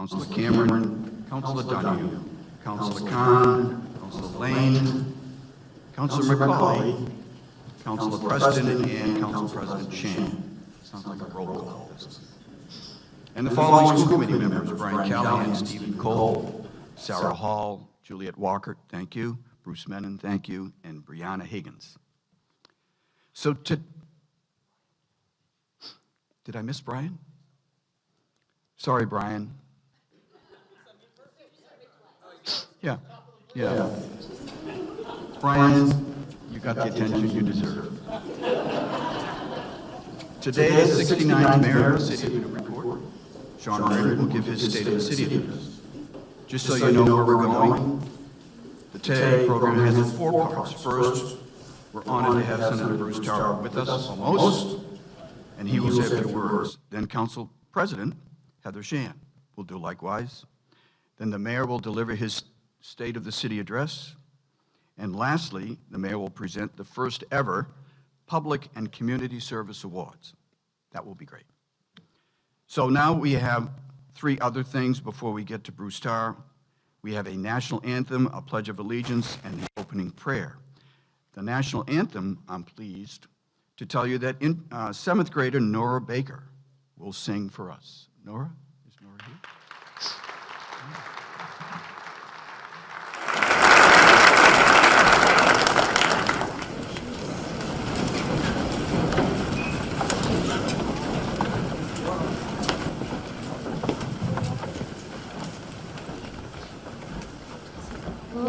Councilor Cameron, Councilor Donahue, Councilor Khan, Councilor Lane, Councilor McCauley, Councilor Preston, and Council President Shan. Sounds like a roll call. And the following school committee members: Bryan Callahan, Stephen Cole, Sarah Hall, Juliet Walker, thank you, Bruce Menon, thank you, and Brianna Higgins. So did I miss Bryan? Sorry, Bryan. Yeah. Bryan, you got the attention you deserve. Today, the 69th mayor of the city of Newburyport, Reardon, will give his State of the City address. Just so you know where we're going, the today program has 4 parts. First, we're honored to have Senator Bruce Tarr with us, almost, and he will say a few words. Then Council President Heather Shan will do likewise. Then the mayor will deliver his State of the City address. And lastly, the mayor will present the first ever Public and Community Service Awards. That will be great. So now we have 3 other things before we get to Bruce Tarr. We have a national anthem, a pledge of allegiance, and the opening prayer. The national anthem, I'm pleased to tell you that 7th grader Nora Baker will sing for us. Nora? Is Nora here?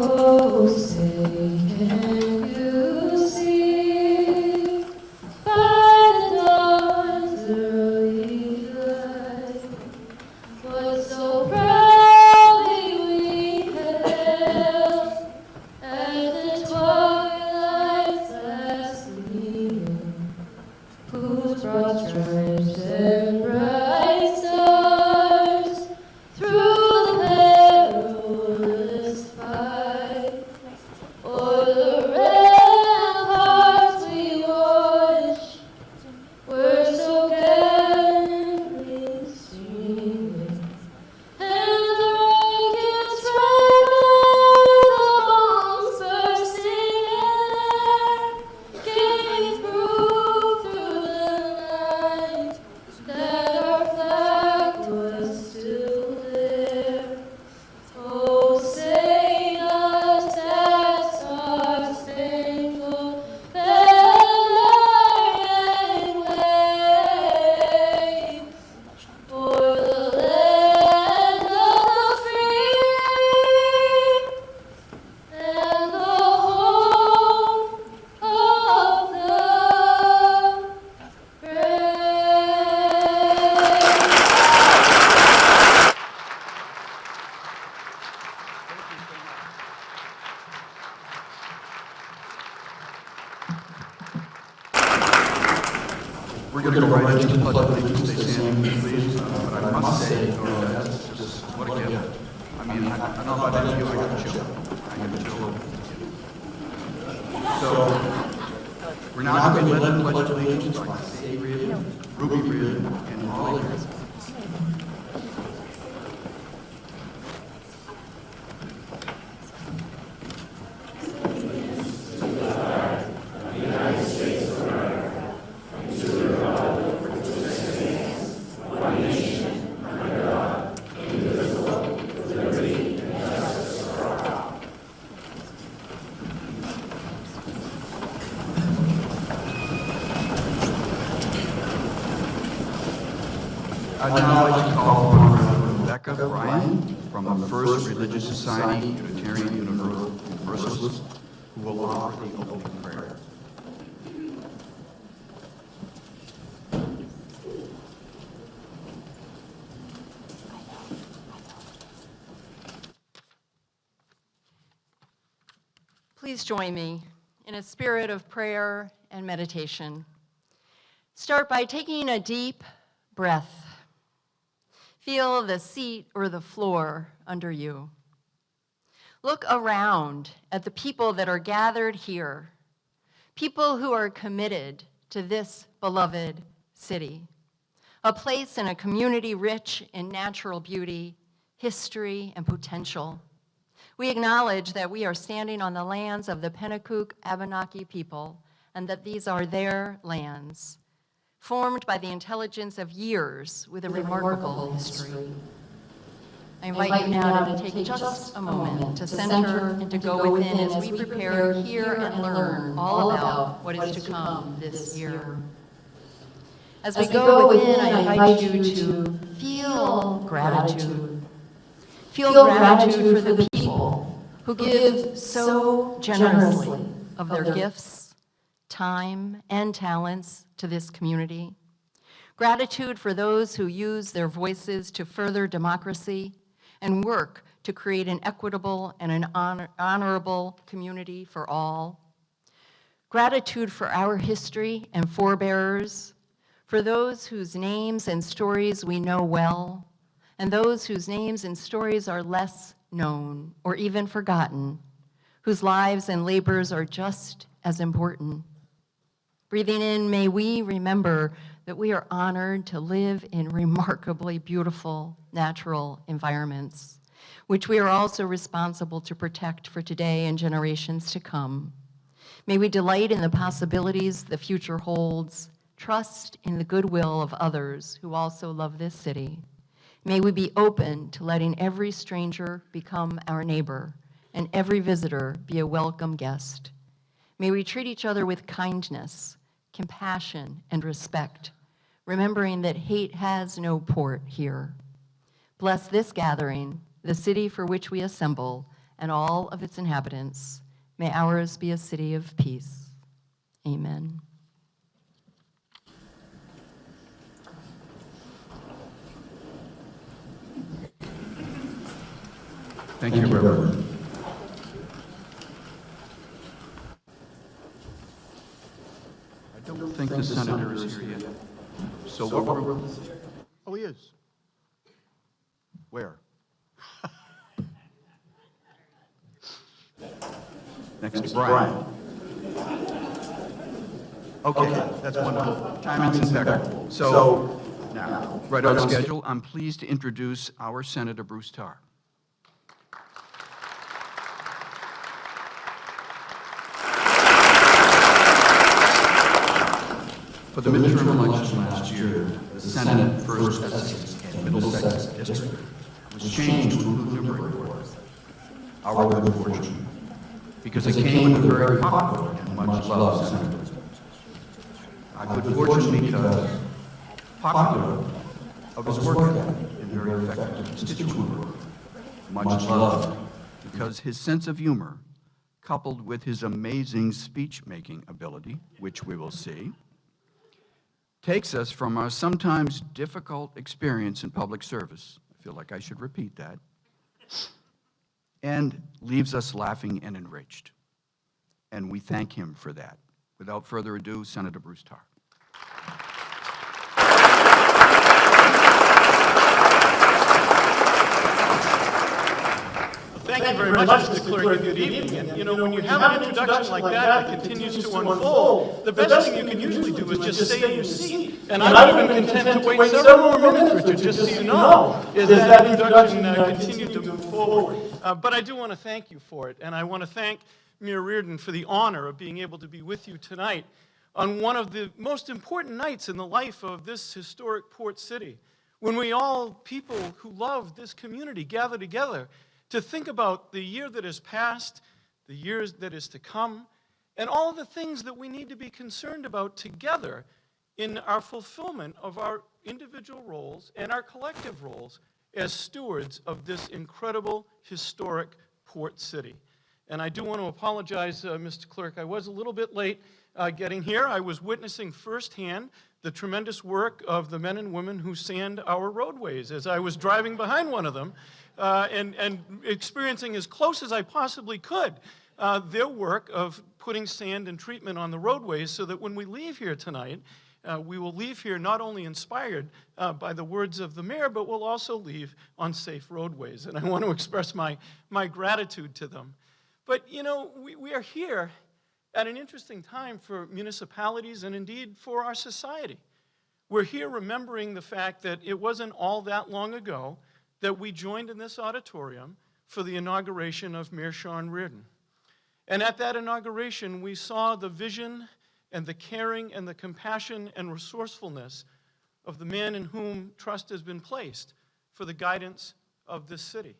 Oh, say, can you see by the dawn's early light what so proudly we hailed at the twilight's last gleaming, whose broad stripes and bright stars through the perilous fight o'er the ramparts we watched were so gallantly streaming, and the rockets fragments of bombs bursting in air gave proof through the night that our flag was still there. Oh, say not that star-spangled banner yet waves o'er the land of the free and the home of the brave. We're going to go right into the pledge of allegiance. Stay standing, please. But I must say, Nora, that's just what a gift. I mean, I don't know about any of you, I got chill. I got chill. So, we're now going to lead the pledge of allegiance by Sadie Reardon, Ruby Reardon, and Molly Reardon. I'd now like to call upon Rebecca Bryan from the First Religious Society, Unitarian Universalist, who will offer the opening prayer. Please join me in a spirit of prayer and meditation. Start by taking a deep breath. Feel the seat or the floor under you. Look around at the people that are gathered here, people who are committed to this beloved city, a place and a community rich in natural beauty history, and potential. We acknowledge that we are standing on the lands of the Pennacook Abenaki people and that these are their lands, formed by the intelligence of years with a remarkable history. I invite you now to take just a moment to center and to go within as we prepare to hear and learn all about what is to come this year. As we go within, I invite you to feel gratitude. Feel gratitude for the people who give so generously of their gifts, time, and talents to this community. Gratitude for those who use their voices to further democracy and work to create an equitable and an honorable community for all. Gratitude for our history and forebearers, for those whose names and stories we know well, and those whose names and stories are less known or even forgotten, whose lives and labors are just as important. Breathing in, may we remember that we are honored to live in remarkably beautiful natural environments, which we are also responsible to protect for today and generations to come. May we delight in the possibilities the future holds, trust in the goodwill of others who also love this city. May we be open to letting every stranger become our neighbor and every visitor be a welcome guest. May we treat each other with kindness, compassion, and respect, remembering that hate has no port here. Bless this gathering, the city for which we assemble, and all of its inhabitants. May ours be a city of peace. Amen. Thank you, Reverend. I don't think the senator is here yet. So what we're... Oh, he is. Where? Next to Bryan. Okay, that's wonderful. Timing's impeccable. So, now, right on schedule, I'm pleased to introduce our Senator Bruce Tarr. For the midterm election last year, the Senate First Essex and Middlesex District was changed to include Newburyport. Our good fortune, because it came with a very popular and much-loved senator. Our good fortune because popular of his work ethic and very effective constituent work. Much loved because his sense of humor, coupled with his amazing speech-making ability, which we will see, takes us from our sometimes difficult experience in public service, I feel like I should repeat that, and leaves us laughing and enriched. And we thank him for that. Without further ado, Senator Bruce Tarr. Thank you very much, Mr. Clerk, and good evening. And, you know, when you have an introduction like that continues to unfold, the best thing you can usually do is just stay in your seat. And I've been content to wait several more minutes, Richard, just so you know, as that introduction continued to move forward. But I do want to thank you for it, and I want to thank Mayor Reardon for the honor of being able to be with you tonight on one of the most important nights in the life of this historic port city, when we all, people who love this community, gather together to think about the year that has passed, the years that is to come, and all the things that we need to be concerned about together in our fulfillment of our individual roles and our collective roles as stewards of this incredible, historic port city. And I do want to apologize, Mr. Clerk, I was a little bit late getting here. I was witnessing firsthand the tremendous work of the men and women who sand our roadways as I was driving behind one of them and experiencing as close as I possibly could their work of putting sand and treatment on the roadways so that when we leave here tonight, we will leave here not only inspired by the words of the mayor, but we'll also leave on safe roadways. And I want to express my gratitude to them. But, you know, we are here at an interesting time for municipalities and indeed for our society. We're here remembering the fact that it wasn't all that long ago that we joined in this auditorium for the inauguration of Mayor Sean Reardon. And at that inauguration, we saw the vision and the caring and the compassion and resourcefulness of the man in whom trust has been placed for the guidance of this city.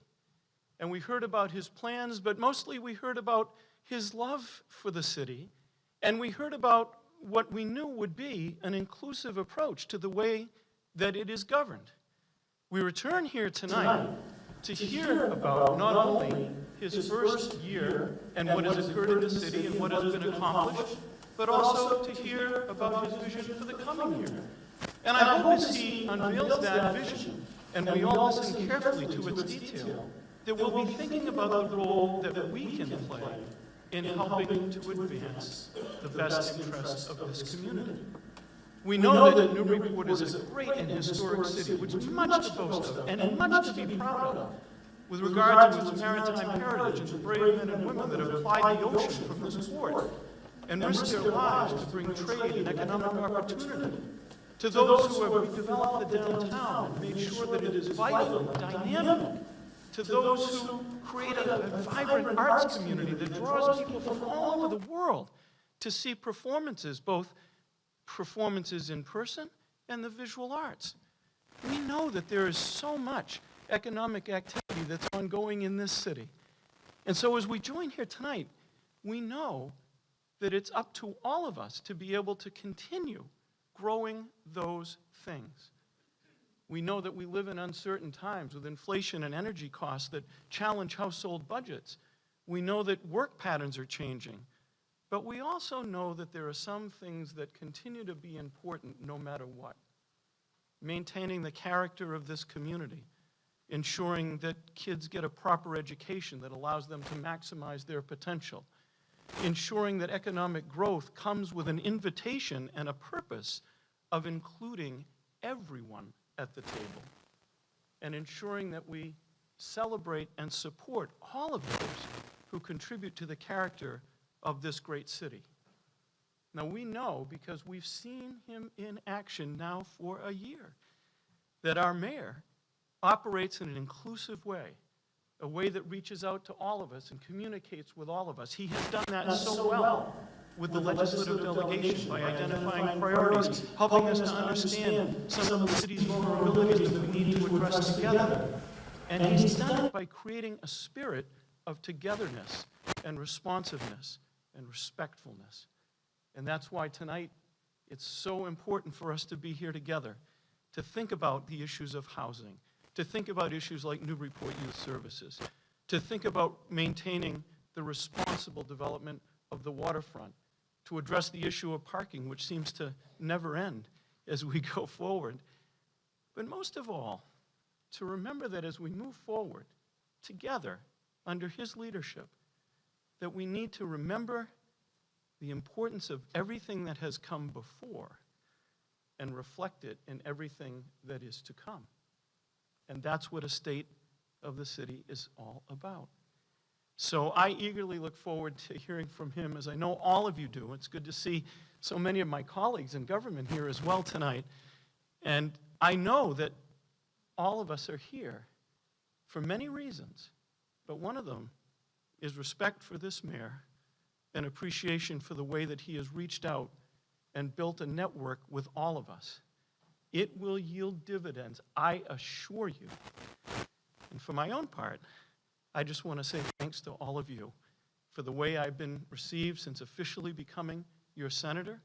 And we heard about his plans, but mostly we heard about his love for the city, and we heard about what we knew would be an inclusive approach to the way that it is governed. We return here tonight to hear about not only his first year and what has occurred in the city and what has been accomplished, but also to hear about his vision for the coming year. And I hope as he unveils that vision, and we all listen carefully to its detail, that we'll be thinking about the role that we can play in helping to advance the best interests of this community. We know that Newburyport is a great and historic city, which is much to boast of and much to be proud of with regard to its maritime heritage and the brave men and women that have plied the ocean from this port and risked their lives to bring trade and economic opportunity to those who have redeveloped the downtown and made sure that it is vital and dynamic, to those who create a vibrant arts community that draws people from all over the world to see performances, both performances in person and the visual arts. We know that there is so much economic activity that's ongoing in this city. And so as we join here tonight, we know that it's up to all of us to be able to continue growing those things. We know that we live in uncertain times with inflation and energy costs that challenge household budgets. We know that work patterns are changing. But we also know that there are some things that continue to be important no matter what. Maintaining the character of this community, ensuring that kids get a proper education that allows them to maximize their potential, ensuring that economic growth comes with an invitation and a purpose of including everyone at the table, and ensuring that we celebrate and support all of those who contribute to the character of this great city. Now we know, because we've seen him in action now for a year, that our mayor operates in an inclusive way, a way that reaches out to all of us and communicates with all of us. He has done that so well with the legislative delegation by identifying priorities, helping us to understand some of the city's vulnerabilities that we need to address together. And he's done it by creating a spirit of togetherness and responsiveness and respectfulness. And that's why tonight it's so important for us to be here together, to think about the issues of housing, to think about issues like Newburyport Youth Services, to think about maintaining the responsible development of the waterfront, to address the issue of parking, which seems to never end as we go forward. But most of all, to remember that as we move forward together under his leadership, that we need to remember the importance of everything that has come before and reflect it in everything that is to come. And that's what a state of the city is all about. So I eagerly look forward to hearing from him, as I know all of you do. It's good to see so many of my colleagues in government here as well tonight. And I know that all of us are here for many reasons, but one of them is respect for this mayor and appreciation for the way that he has reached out and built a network with all of us. It will yield dividends, I assure you. And for my own part, I just want to say thanks to all of you for the way I've been received since officially becoming your senator,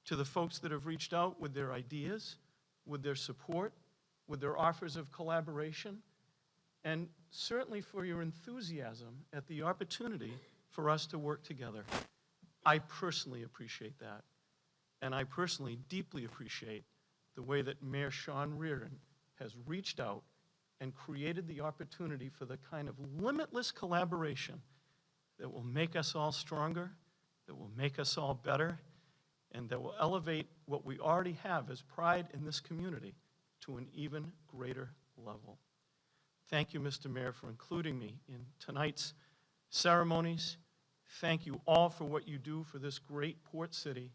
to the folks that have reached out with their ideas, with their support, with their offers of collaboration, and certainly for your enthusiasm at the opportunity for us to work together. I personally appreciate that, and I personally deeply appreciate the way that Mayor Sean Reardon has reached out and created the opportunity for the kind of limitless collaboration that will make us all stronger, that will make us all better, and that will elevate what we already have as pride in this community to an even greater level. Thank you, Mr. Mayor, for including me in tonight's ceremonies. Thank you all for what you do for this great port city,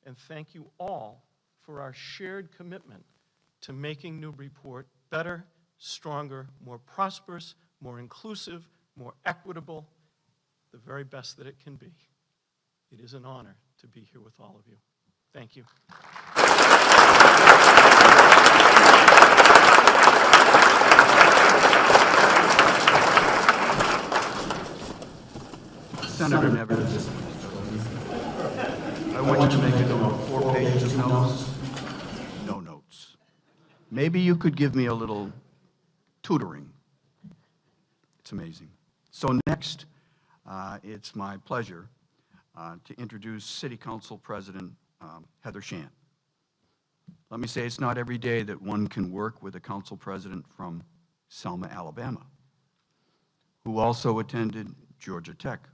and thank you all for our shared commitment to making Newburyport better, stronger, more prosperous, more inclusive, more equitable, the very best that it can be. It is an honor to be here with all of you. Thank you. Senator never does. I want you to make a note, 4 pages of notes. No notes. Maybe you could give me a little tutoring. It's amazing. So next, it's my pleasure to introduce City Council President Heather Shand. Let me say it's not every day that one can work with a council president from Selma, Alabama, who also attended Georgia Tech.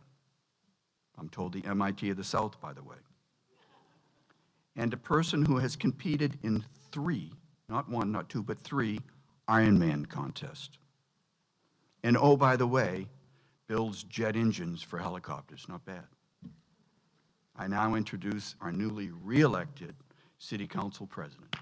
I'm told the MIT of the South, by the way. And a person who has competed in 3, not 1, not 2, but 3 Ironman contests. And oh, by the way, builds jet engines for helicopters, not bad. I now introduce our newly re-elected City Council President.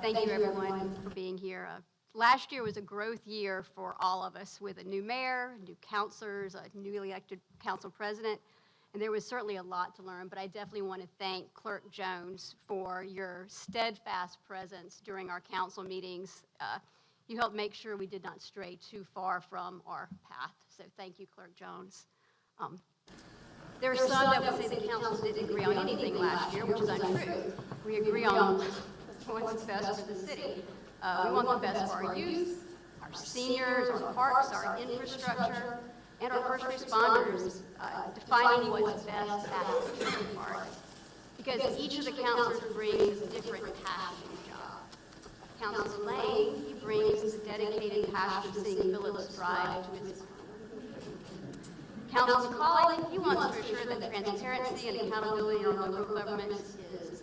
Thank you, everyone, for being here. Last year was a growth year for all of us with a new mayor, new councilors, a newly elected council president, and there was certainly a lot to learn, but I definitely want to thank Clerk Jones for your steadfast presence during our council meetings. You helped make sure we did not stray too far from our path, so thank you, Clerk Jones. There are some that would say the council didn't agree on anything last year, which is untrue. We agree on what's best for the city. We want the best for our youth, our seniors, our parks, our infrastructure, and our first responders, defining what's best at the city park. Because each of the councilors brings a different passion to the job. Councilor Lane, he brings the dedicated passion of seeing Phillips thrive to its Councilor McCauley, he wants to ensure that transparency and accountability in our local government is evident.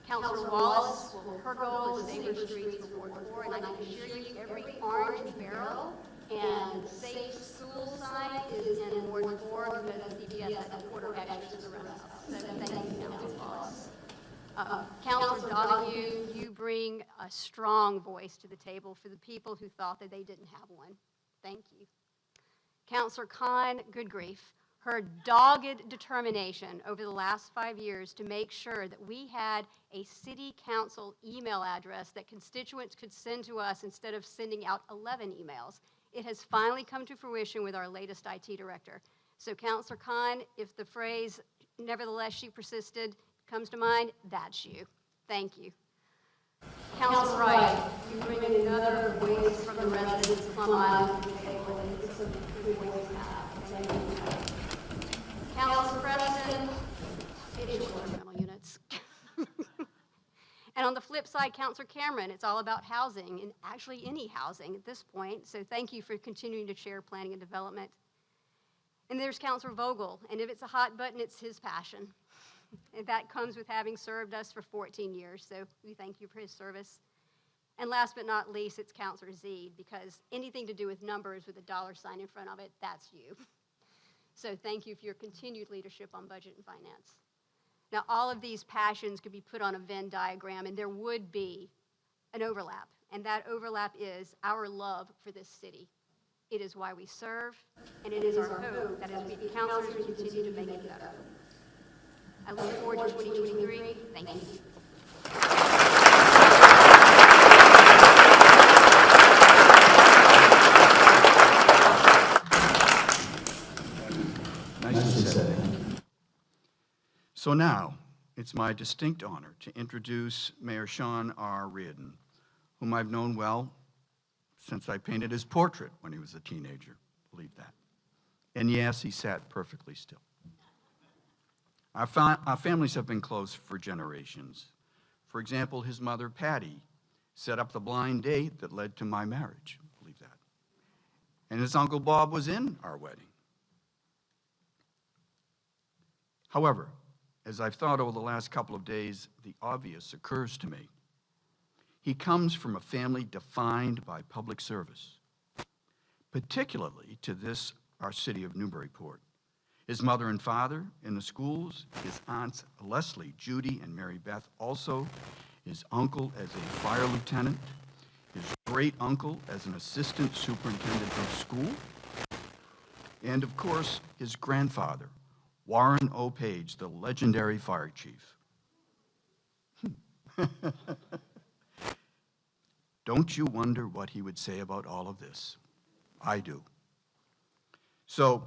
Councilor Wallace, well, her goal is safer streets for Ward 4, and I can assure you every orange barrel and safe school sign is in Ward 4 because of CPS at the quarter extras around us. So thank you, Councilor Wallace. Councilor Donahue, you bring a strong voice to the table for the people who thought that they didn't have one. Thank you. Councilor Khan, good grief, her dogged determination over the last 5 years to make sure that we had a city council email address that constituents could send to us instead of sending out 11 emails. It has finally come to fruition with our latest IT director. So Councilor Khan, if the phrase, nevertheless she persisted, comes to mind, that's you. Thank you. Councilor Wright, you bring in another voice from the residents of Plum Island to the table, and it's a good voice to have. Thank you. Councilor Preston, it is your rental units. And on the flip side, Councilor Cameron, it's all about housing, and actually any housing at this point, so thank you for continuing to chair planning and development. And there's Councilor Vogel, and if it's a hot button, it's his passion. And that comes with having served us for 14 years, so we thank you for his service. And last but not least, it's Councilor Zeed, because anything to do with numbers with a dollar sign in front of it, that's you. So thank you for your continued leadership on budget and finance. Now, all of these passions could be put on a Venn diagram, and there would be an overlap, and that overlap is our love for this city. It is why we serve, and it is our hope that as we councilors, we continue to make it better. I look forward to 2023. Thank you. Nicely said. So now, it's my distinct honor to introduce Mayor Sean R. Reardon, whom I've known well since I painted his portrait when he was a teenager. Believe that. And yes, he sat perfectly still. Our families have been close for generations. For example, his mother, Patty, set up the blind date that led to my marriage. Believe that. And his Uncle Bob was in our wedding. However, as I've thought over the last couple of days, the obvious occurs to me. He comes from a family defined by public service, particularly to this, our city of Newburyport. His mother and father in the schools, his aunts Leslie, Judy, and Mary Beth also, his uncle as a fire lieutenant, his great uncle as an assistant superintendent of school, and of course, his grandfather, Warren O. Page, the legendary fire chief. Don't you wonder what he would say about all of this? I do. So,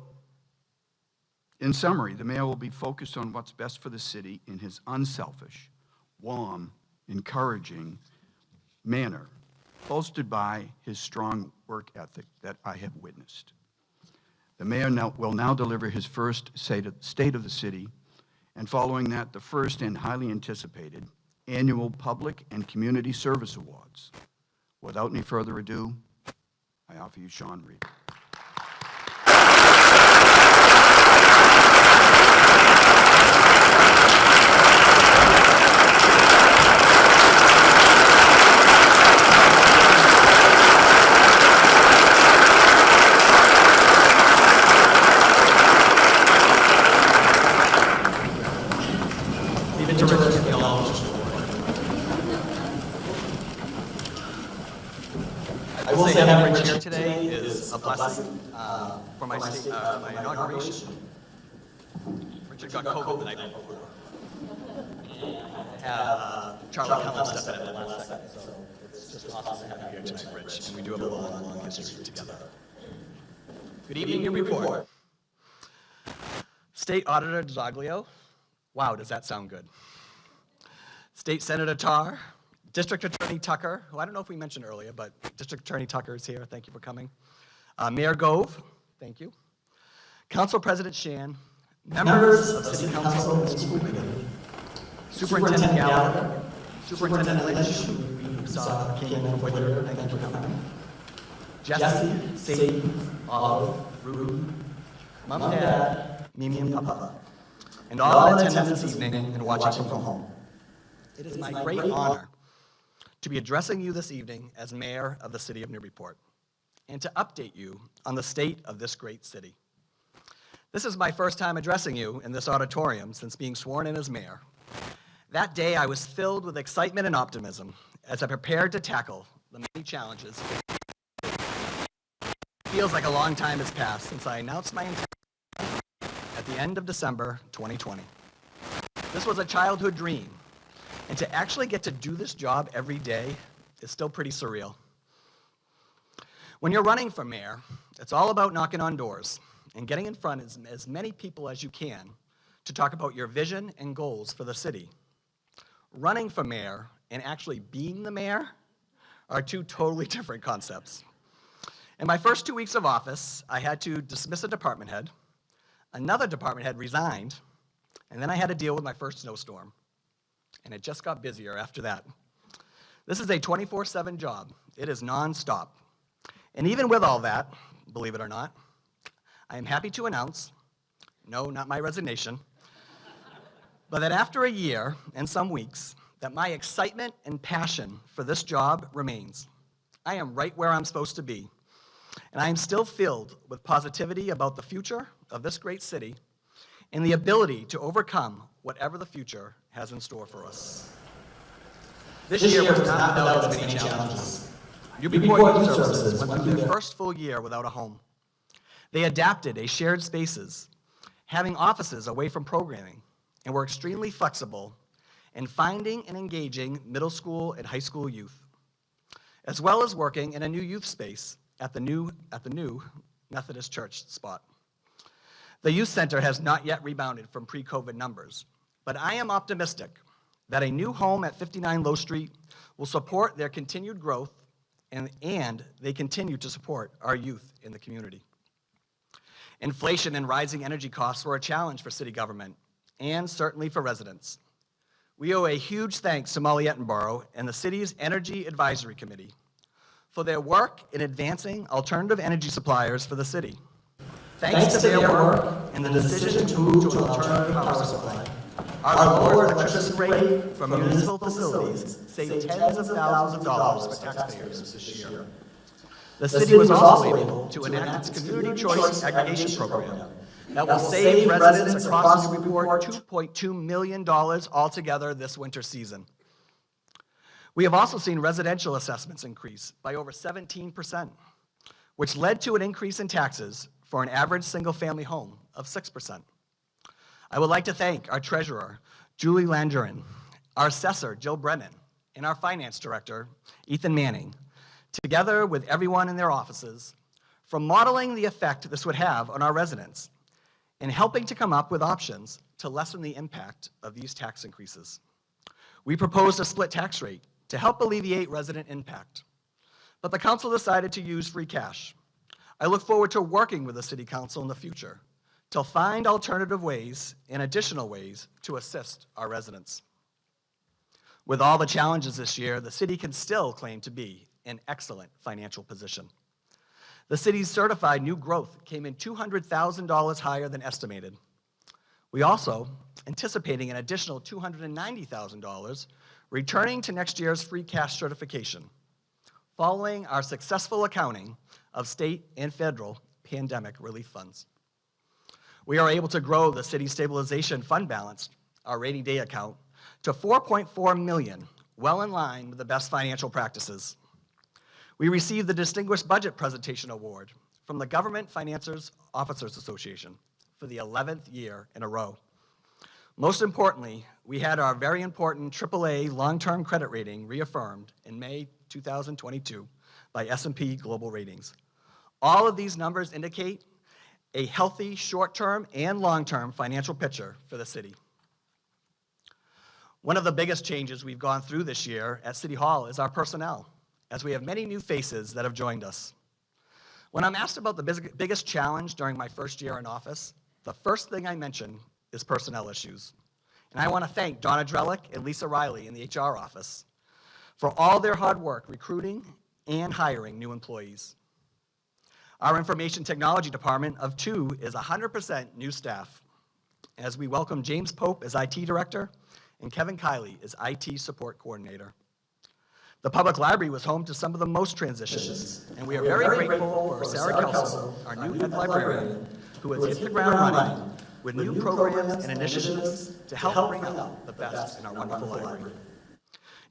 in summary, the mayor will be focused on what's best for the city in his unselfish, warm, encouraging manner, bolstered by his strong work ethic that I have witnessed. The mayor will now deliver his first State of the City, and following that, the first and highly anticipated annual Public and Community Service Awards. Without any further ado, I offer you Sean Reardon. I will say having Rich here today is a blessing for my inauguration. Richard got COVID the night before. Have Charlie Cullen step in at the last second, so it's just awesome to have you here tonight, Rich, and we do have a long history together. Good evening, your report. State Auditor Zaglio. Wow, does that sound good? State Senator Tarr. District Attorney Tucker, who I don't know if we mentioned earlier, but District Attorney Tucker is here. Thank you for coming. Mayor Gove, thank you. Council President Shan, members of City Council and School Committee, Superintendent Gallagher, Superintendent Lynch, who we saw came in before here. Thank you for coming. Jesse, Sadie, Olive, Rudy, Mom and Dad, Mimi and Papa, and all in attendance this evening and watching from home. It is my great honor to be addressing you this evening as mayor of the city of Newburyport and to update you on the state of this great city. This is my first time addressing you in this auditorium since being sworn in as mayor. That day, I was filled with excitement and optimism as I prepared to tackle the many challenges. It feels like a long time has passed since I announced my intent at the end of December 2020. This was a childhood dream, and to actually get to do this job every day is still pretty surreal. When you're running for mayor, it's all about knocking on doors and getting in front of as many people as you can to talk about your vision and goals for the city. Running for mayor and actually being the mayor are two totally different concepts. In my first 2 weeks of office, I had to dismiss a department head, another department head resigned, and then I had to deal with my first snowstorm. And it just got busier after that. This is a 24/7 job. It is nonstop. And even with all that, believe it or not, I am happy to announce, no, not my resignation, but that after a year and some weeks, that my excitement and passion for this job remains. I am right where I'm supposed to be, and I am still filled with positivity about the future of this great city and the ability to overcome whatever the future has in store for us. This year was not without its many challenges. Newburyport Youth Services went through their first full year without a home. They adapted a shared spaces, having offices away from programming, and were extremely flexible in finding and engaging middle school and high school youth, as well as working in a new youth space at the new Methodist Church spot. The youth center has not yet rebounded from pre-COVID numbers, but I am optimistic that a new home at 59 Low Street will support their continued growth and they continue to support our youth in the community. Inflation and rising energy costs were a challenge for city government and certainly for residents. We owe a huge thanks to Molly Ettenborough and the city's Energy Advisory Committee for their work in advancing alternative energy suppliers for the city. Thanks to their work and the decision to move to an alternative power supply, Our lower electricity rate from municipal facilities saved tens of thousands of dollars for taxpayers this year. The city was also able to enact its Community Choice Aggregation Program that will save residents across Newburyport $2.2 million altogether this winter season. We have also seen residential assessments increase by over 17%, which led to an increase in taxes for an average single-family home of 6%. I would like to thank our treasurer, Julie Landrin, our assessor, Jill Brennan, and our finance director, Ethan Manning, together with everyone in their offices, for modeling the effect this would have on our residents and helping to come up with options to lessen the impact of these tax increases. We proposed a split tax rate to help alleviate resident impact, but the council decided to use free cash. I look forward to working with the city council in the future to find alternative ways and additional ways to assist our residents. With all the challenges this year, the city can still claim to be in excellent financial position. The city's certified new growth came in $200,000 higher than estimated. We also anticipating an additional $290,000 returning to next year's free cash certification, following our successful accounting of state and federal pandemic relief funds. We are able to grow the city's stabilization fund balance, our rainy day account, to $4.4 million, well in line with the best financial practices. We received the Distinguished Budget Presentation Award from the Government Financiers Officers Association for the 11th year in a row. Most importantly, we had our very important AAA long-term credit rating reaffirmed in May 2022 by S&P Global Ratings. All of these numbers indicate a healthy short-term and long-term financial picture for the city. One of the biggest changes we've gone through this year at City Hall is our personnel, as we have many new faces that have joined us. When I'm asked about the biggest challenge during my first year in office, the first thing I mention is personnel issues. And I want to thank Donna Drellick and Lisa Riley in the HR office for all their hard work recruiting and hiring new employees. Our information technology department of 2 is 100% new staff, as we welcome James Pope as IT director and Kevin Kiley as IT support coordinator. The public library was home to some of the most transitions, and we are very grateful for Sarah Kelso, our new head librarian, who has hit the ground running with new programs and initiatives to help bring out the best in our wonderful library.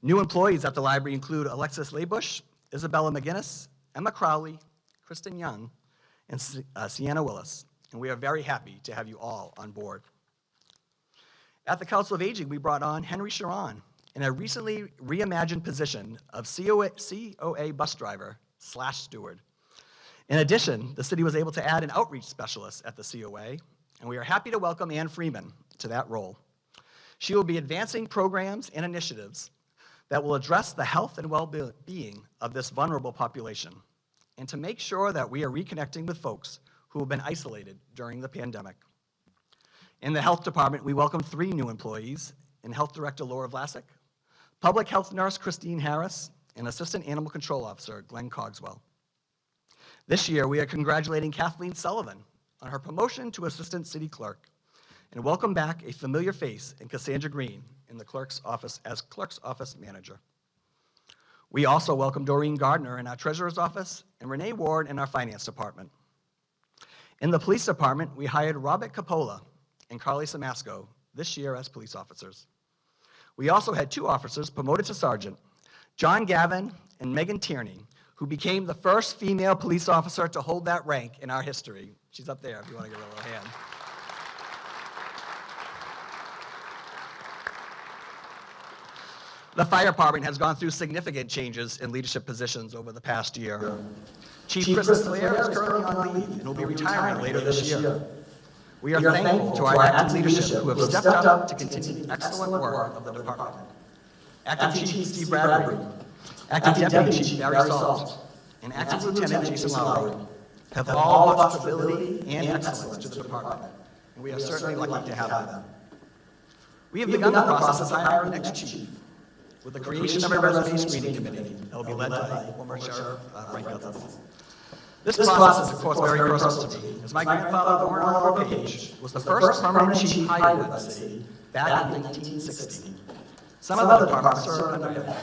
New employees at the library include Alexis Laybush, Isabella McGinnis, Emma Crowley, Kristen Young, and Sienna Willis, and we are very happy to have you all on board. At the Council of Aging, we brought on Henry Sharon in a recently reimagined position of COA bus driver / steward. In addition, the city was able to add an outreach specialist at the COA, and we are happy to welcome Ann Freeman to that role. She will be advancing programs and initiatives that will address the health and well-being of this vulnerable population, and to make sure that we are reconnecting with folks who have been isolated during the pandemic. In the health department, we welcome 3 new employees in Health Director Laura Vlasic, Public Health Nurse Christine Harris, and Assistant Animal Control Officer Glenn Cogswell. This year, we are congratulating Kathleen Sullivan on her promotion to Assistant City Clerk, and welcome back a familiar face in Cassandra Green in the Clerk's office as Clerk's Office Manager. We also welcome Doreen Gardner in our Treasurer's Office and Renee Ward in our Finance Department. In the Police Department, we hired Robert Capola and Carly Samasco this year as police officers. We also had 2 officers promoted to sergeant, John Gavin and Megan Tierney, who became the first female police officer to hold that rank in our history. She's up there if you want to give her a little hand. The fire department has gone through significant changes in leadership positions over the past year. Chief Chris Clare is currently on leave and will be retiring later this year. We are thankful to our active leadership who have stepped up to continue the excellent work of the department. Active Chief Steve Bradbury, Active Deputy Chief Barry Salt, and Active Lieutenant Jason Lowry have all brought stability and excellence to the department, and we are certainly lucky to have them. We have begun the process of hiring the next chief with the creation of a resume screening committee that will be led by former Sheriff Frank Cousins. This process is, of course, very personal to me, as my grandfather, Warren Oliver Page, was the first permanent chief hired by the city back in 1960. Some of the departments served under him.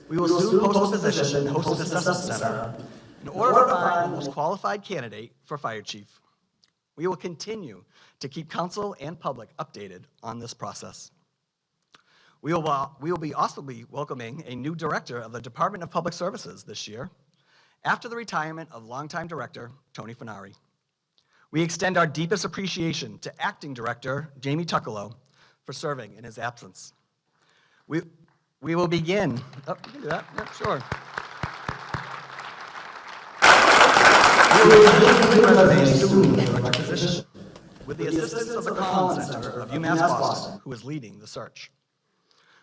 We will soon post a position and host an assessment center in order to find the most qualified candidate for fire chief. We will continue to keep council and public updated on this process. We will also be welcoming a new director of the Department of Public Services this year, after the retirement of longtime director Tony Finari. We extend our deepest appreciation to acting director Jamie Tuckalo for serving in his absence. We will begin. Oh, you can do that. Yeah, sure. We will begin with a student director position with the assistance of the Collins Center of UMass Boston, who is leading the search.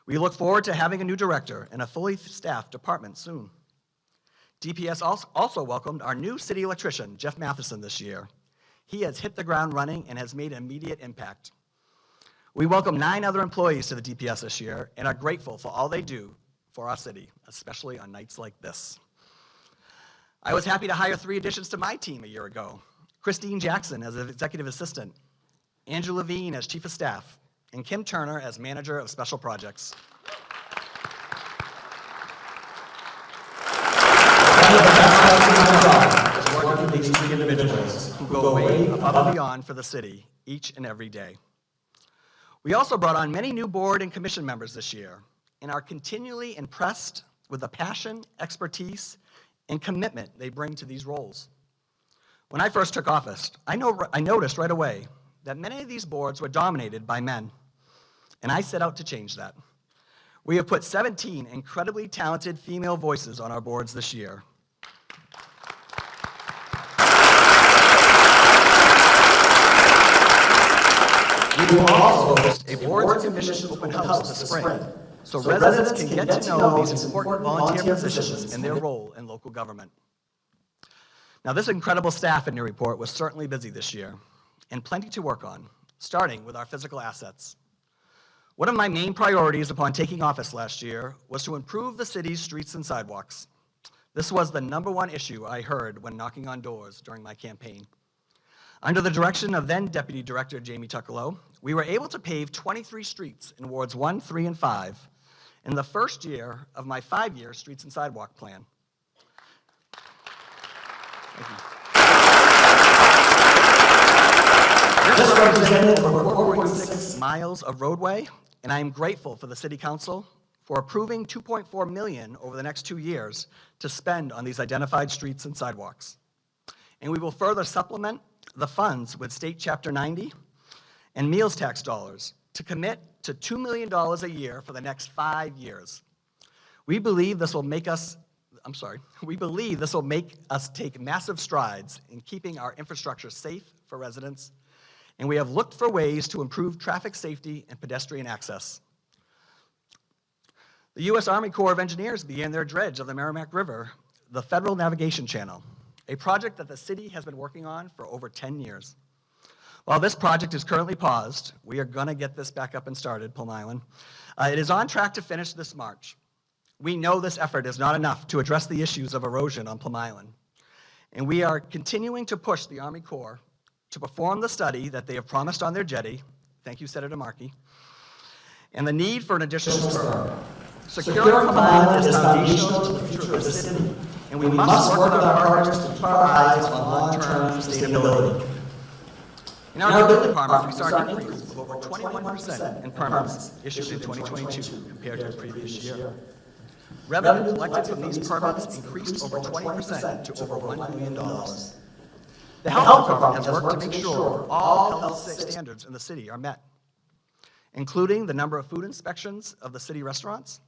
We look forward to having a new director and a fully staffed department soon. DPS also welcomed our new city electrician, Jeff Matheson, this year. He has hit the ground running and has made an immediate impact. We welcome 9 other employees to the DPS this year and are grateful for all they do for our city, especially on nights like this. I was happy to hire 3 additions to my team a year ago. Christine Jackson as an executive assistant, Andrew Levine as chief of staff, and Kim Turner as manager of special projects. Working with these 3 individuals who go way above and beyond for the city each and every day. We also brought on many new board and commission members this year and are continually impressed with the passion, expertise, and commitment they bring to these roles. When I first took office, I noticed right away that many of these boards were dominated by men, and I set out to change that. We have put 17 incredibly talented female voices on our boards this year. We will also host a boards and commissions open house this spring, so residents can get to know these important volunteer positions and their role in local government. Now, this incredible staff at Newburyport was certainly busy this year, and plenty to work on, starting with our physical assets. One of my main priorities upon taking office last year was to improve the city's streets and sidewalks. This was the #1 issue I heard when knocking on doors during my campaign. Under the direction of then Deputy Director Jamie Tuckalo, we were able to pave 23 streets in wards 1, 3, and 5 in the first year of my 5-year streets and sidewalk plan. Thank you. This represented over 4.6 miles of roadway, and I am grateful for the City Council for approving $2.4 million over the next 2 years to spend on these identified streets and sidewalks. And we will further supplement the funds with State Chapter 90 and meals tax dollars to commit to $2 million a year for the next 5 years. We believe this will make us take massive strides in keeping our infrastructure safe for residents, and we have looked for ways to improve traffic safety and pedestrian access. The U.S. Army Corps of Engineers began their dredge of the Merrimack River, the Federal Navigation Channel, a project that the city has been working on for over 10 years. While this project is currently paused, we are gonna get this back up and started, Plum Island. It is on track to finish this March. We know this effort is not enough to address the issues of erosion on Plum Island, and we are continuing to push the Army Corps to perform the study that they have promised on their jetty, thank you, Senator Markey, and the need for an additional spur. Securing Plum Island is foundational to the future of the city, and we must work with our partners to keep our eyes on long-term sustainability. In our building department, we saw an increase of over 21% in permits issued in 2022 compared to the previous year. Revenue collected from these permits increased over 20% to over $1 million. The health department has worked to make sure all health standards in the city are met, including the number of food inspections of the city restaurants,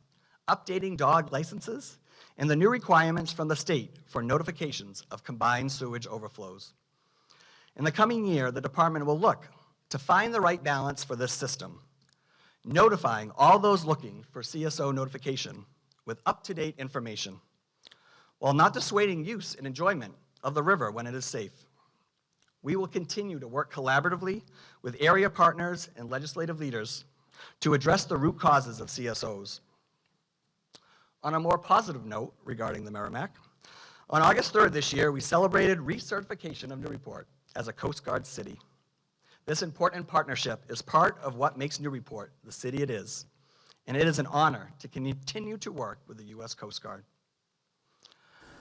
updating dog licenses, and the new requirements from the state for notifications of combined sewage overflows. In the coming year, the department will look to find the right balance for this system, notifying all those looking for CSO notification with up-to-date information, while not dissuading use and enjoyment of the river when it is safe. We will continue to work collaboratively with area partners and legislative leaders to address the root causes of CSOs. On a more positive note regarding the Merrimack, on August 3rd this year, we celebrated recertification of Newburyport as a Coast Guard city. This important partnership is part of what makes Newburyport the city it is, and it is an honor to continue to work with the U.S. Coast Guard.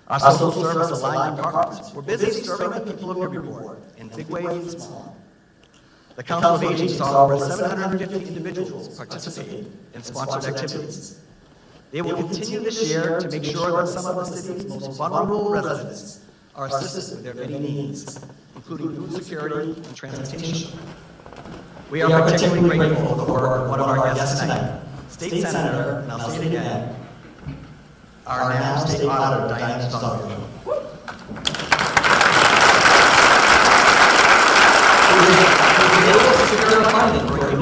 Our social service aligned departments were busy serving the people of Newburyport in big ways and small. The Council of Aging saw over 750 individuals participate in sponsored activities. They will continue this year to make sure that some of the city's most vulnerable residents are assisted with their many needs, including food security and transportation. We are particularly grateful for the work of one of our guests tonight, State Senator, and I'll say it again, our now State Auditor, Diane Stumble.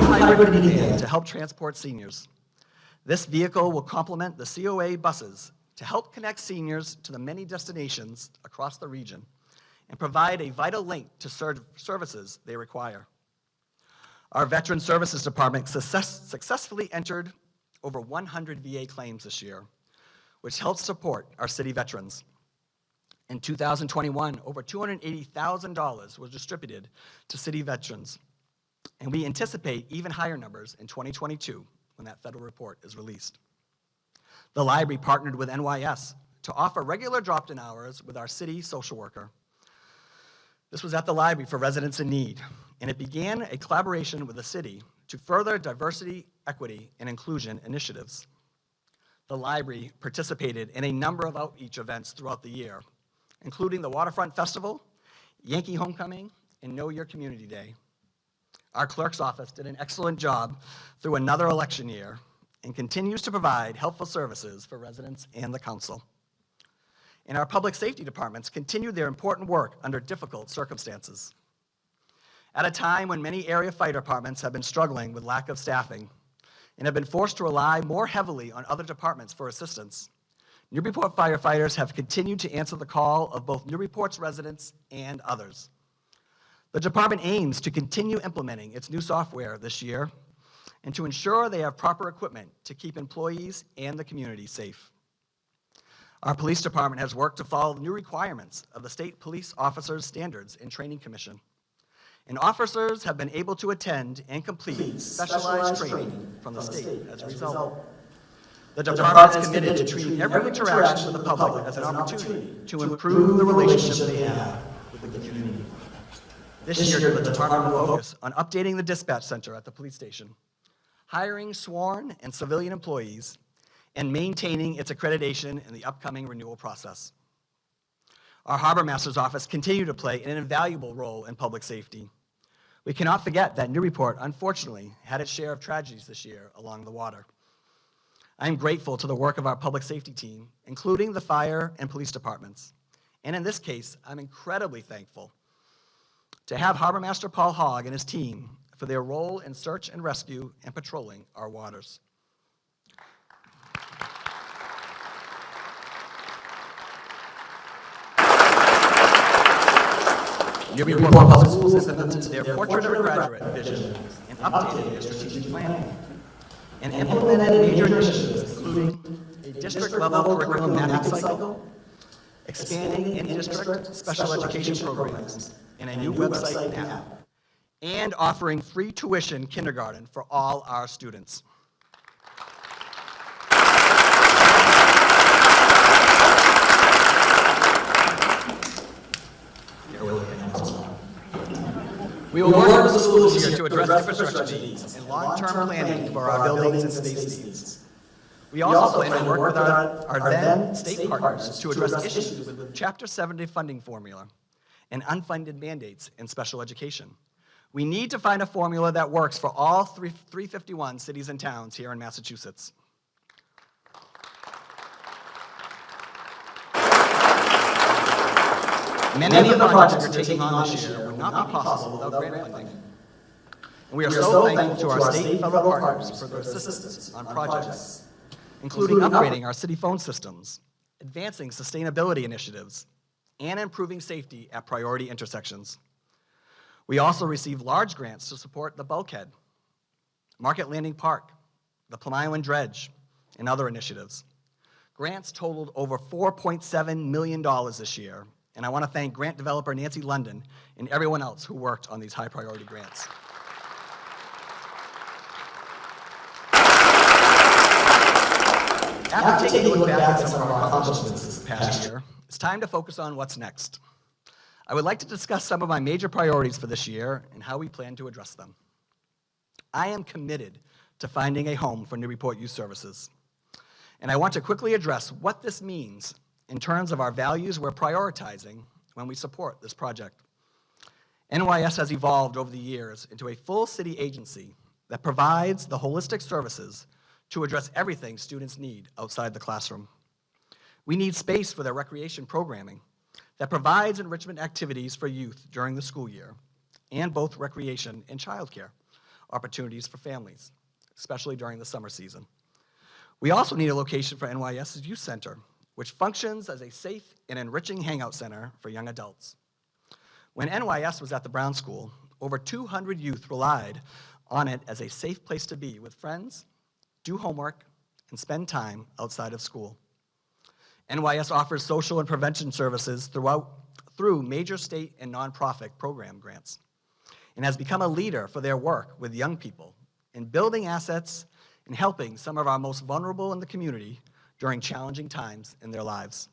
Hybrid minivan to help transport seniors. This vehicle will complement the COA buses to help connect seniors to the many destinations across the region and provide a vital link to services they require. Our Veteran Services Department successfully entered over 100 VA claims this year, which helps support our city veterans. In 2021, over $280,000 was distributed to city veterans, and we anticipate even higher numbers in 2022 when that federal report is released. The library partnered with NYS to offer regular drop-in hours with our city social worker. This was at the library for residents in need, and it began a collaboration with the city to further diversity, equity, and inclusion initiatives. The library participated in a number of outreach events throughout the year, including the Waterfront Festival, Yankee Homecoming, and Know Your Community Day. Our clerk's office did an excellent job through another election year and continues to provide helpful services for residents and the council. And our public safety departments continue their important work under difficult circumstances. At a time when many area fire departments have been struggling with lack of staffing and have been forced to rely more heavily on other departments for assistance, Newburyport firefighters have continued to answer the call of both Newburyport's residents and others. The department aims to continue implementing its new software this year and to ensure they have proper equipment to keep employees and the community safe. Our police department has worked to follow the new requirements of the State Police Officers Standards and Training Commission, and officers have been able to attend and complete specialized training from the state as a result. The department is committed to treating every interaction with the public as an opportunity to improve the relationship they have with the community. This year, the department will focus on updating the dispatch center at the police station, hiring sworn and civilian employees, and maintaining its accreditation in the upcoming renewal process. Our Harbor Master's office continued to play an invaluable role in public safety. We cannot forget that Newburyport, unfortunately, had its share of tragedies this year along the water. I am grateful to the work of our public safety team, including the fire and police departments. And in this case, I'm incredibly thankful to have Harbor Master Paul Hogg and his team for their role in search and rescue and patrolling our waters. Newburyport Public Schools has implemented their Portrait of a Graduate vision and updated their strategic plan, and implemented major initiatives, including a district-level curriculum mapping cycle, expanding in-district special education programs, and a new website and app, and offering free tuition kindergarten for all our students. We will work with the schools this year to address infrastructure needs and long-term planning for our buildings and space needs. We also plan to work with our then state partners to address issues with Chapter 70 funding formula and unfunded mandates in special education. We need to find a formula that works for all 351 cities and towns here in Massachusetts. Many of the projects we're taking on this year would not be possible without grant funding. And we are so thankful to our state and federal partners for their assistance on projects, including upgrading our city phone systems, advancing sustainability initiatives, and improving safety at priority intersections. We also received large grants to support the Bulkhead, Market Landing Park, the Plum Island Dredge, and other initiatives. Grants totaled over $4.7 million this year And I want to thank grant developer Nancy London and everyone else who worked on these high priority grants. After taking a look back at some of our accomplishments this past year, it's time to focus on what's next. I would like to discuss some of my major priorities for this year and how we plan to address them. I am committed to finding a home for Newburyport Youth Services, and I want to quickly address what this means in terms of our values we're prioritizing when we support this project. NYS has evolved over the years into a full city agency that provides the holistic services to address everything students need outside the classroom. We need space for their recreation programming that provides enrichment activities for youth during the school year, and both recreation and childcare opportunities for families, especially during the summer season. We also need a location for NYS's Youth Center, which functions as a safe and enriching hangout center for young adults. When NYS was at the Brown School, over 200 youth relied on it as a safe place to be with friends, do homework, and spend time outside of school. NYS offers social and prevention services through major state and nonprofit program grants, and has become a leader for their work with young people in building assets and helping some of our most vulnerable in the community during challenging times in their lives.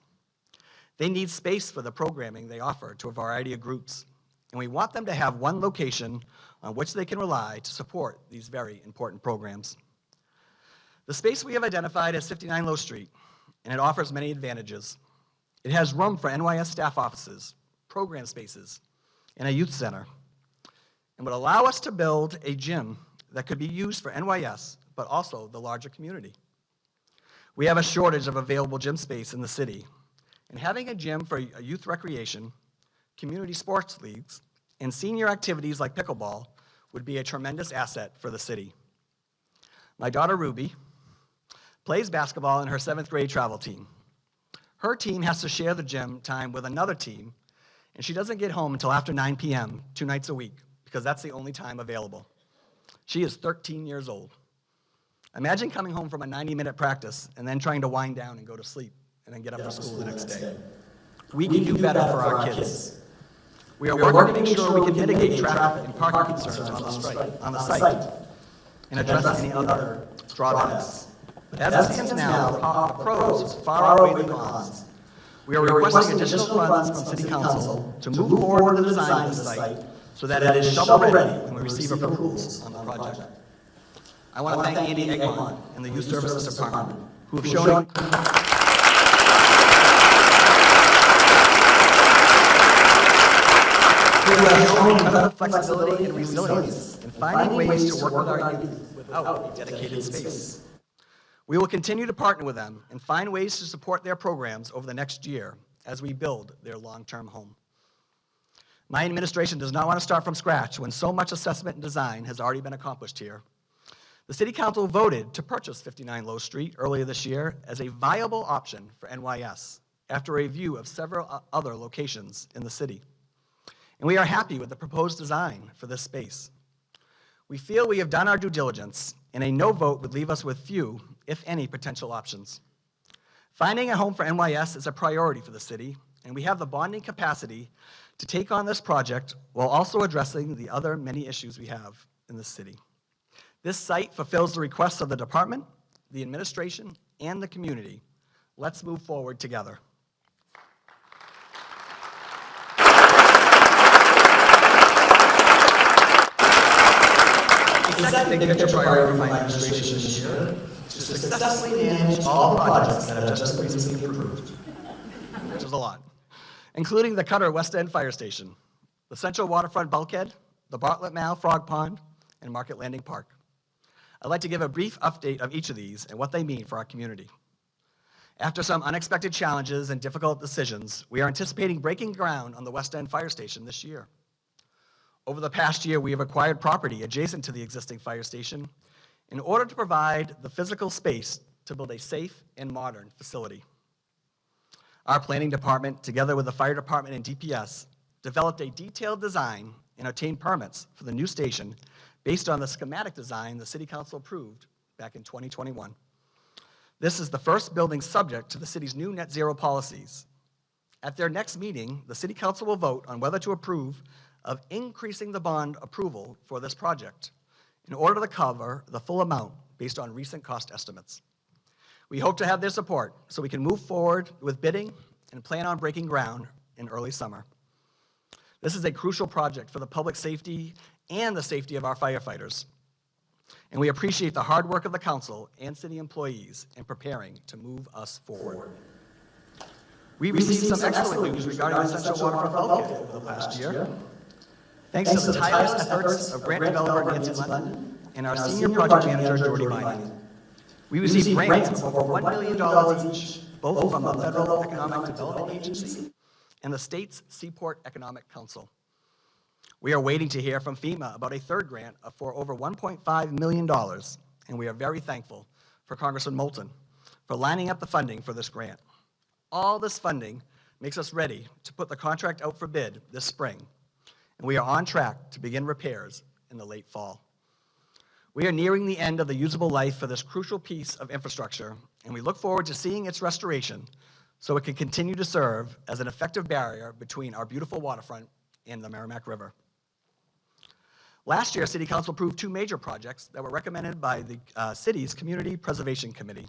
They need space for the programming they offer to a variety of groups, and we want them to have one location on which they can rely to support these very important programs. The space we have identified is 59 Low Street, and it offers many advantages. It has room for NYS staff offices, program spaces, and a youth center, and would allow us to build a gym that could be used for NYS, but also the larger community. We have a shortage of available gym space in the city, and having a gym for youth recreation, community sports leagues, and senior activities like pickleball would be a tremendous asset for the city. My daughter Ruby plays basketball in her 7th grade travel team. Her team has to share the gym time with another team, and she doesn't get home until after 9 p.m. 2 nights a week, because that's the only time available. She is 13 years old. Imagine coming home from a 90-minute practice and then trying to wind down and go to sleep and then get up for school the next day. We can do better for our kids. We are working to make sure we can mitigate traffic and parking concerns on the site and address any other drawbacks. As it stands now, the pros far outweigh the cons. We are requesting additional funds from City Council to move forward with the design of the site so that it is shovel-ready when we receive approvals on the project. I want to thank Andy Egmont and the Youth Services Department, who have shown incredible flexibility and resilience in finding ways to work with our youth without a dedicated space. We will continue to partner with them and find ways to support their programs over the next year as we build their long-term home. My administration does not want to start from scratch when so much assessment and design has already been accomplished here. The City Council voted to purchase 59 Low Street earlier this year as a viable option for NYS after a review of several other locations in the city. And we are happy with the proposed design for this space. We feel we have done our due diligence, and a no vote would leave us with few, if any, potential options. Finding a home for NYS is a priority for the city, and we have the bonding capacity to take on this project while also addressing the other many issues we have in the city. This site fulfills the requests of the department, the administration, and the community. Let's move forward together. The second big picture priority for my administration this year is to successfully manage all the projects that have just recently approved, which is a lot, including the Cutter West End Fire Station, the Central Waterfront Bulkhead, the Bartlett Mall Frog Pond, and Market Landing Park. I'd like to give a brief update of each of these and what they mean for our community. After some unexpected challenges and difficult decisions, we are anticipating breaking ground on the West End Fire Station this year. Over the past year, we have acquired property adjacent to the existing fire station in order to provide the physical space to build a safe and modern facility. Our planning department, together with the fire department and DPS, developed a detailed design and obtained permits for the new station based on the schematic design the City Council approved back in 2021. This is the first building subject to the city's new net zero policies. At their next meeting, the City Council will vote on whether to approve of increasing the bond approval for this project in order to cover the full amount based on recent cost estimates. We hope to have their support so we can move forward with bidding and plan on breaking ground in early summer. This is a crucial project for the public safety and the safety of our firefighters. And we appreciate the hard work of the council and city employees in preparing to move us forward. We received some excellent news regarding essential water for Bulkhead over the past year. Thanks to the tireless efforts of grant developer Nancy London and our senior project manager, Jordy Bryan. We received grants of over $1 million each, both from the Federal Economic Development Agency and the state's Seaport Economic Council. We are waiting to hear from FEMA about a third grant for over $1.5 million, and we are very thankful for Congressman Moulton for lining up the funding for this grant. All this funding makes us ready to put the contract out for bid this spring, and we are on track to begin repairs in the late fall. We are nearing the end of the usable life for this crucial piece of infrastructure, and we look forward to seeing its restoration so it can continue to serve as an effective barrier between our beautiful waterfront and the Merrimack River. Last year, City Council approved two major projects that were recommended by the city's Community Preservation Committee.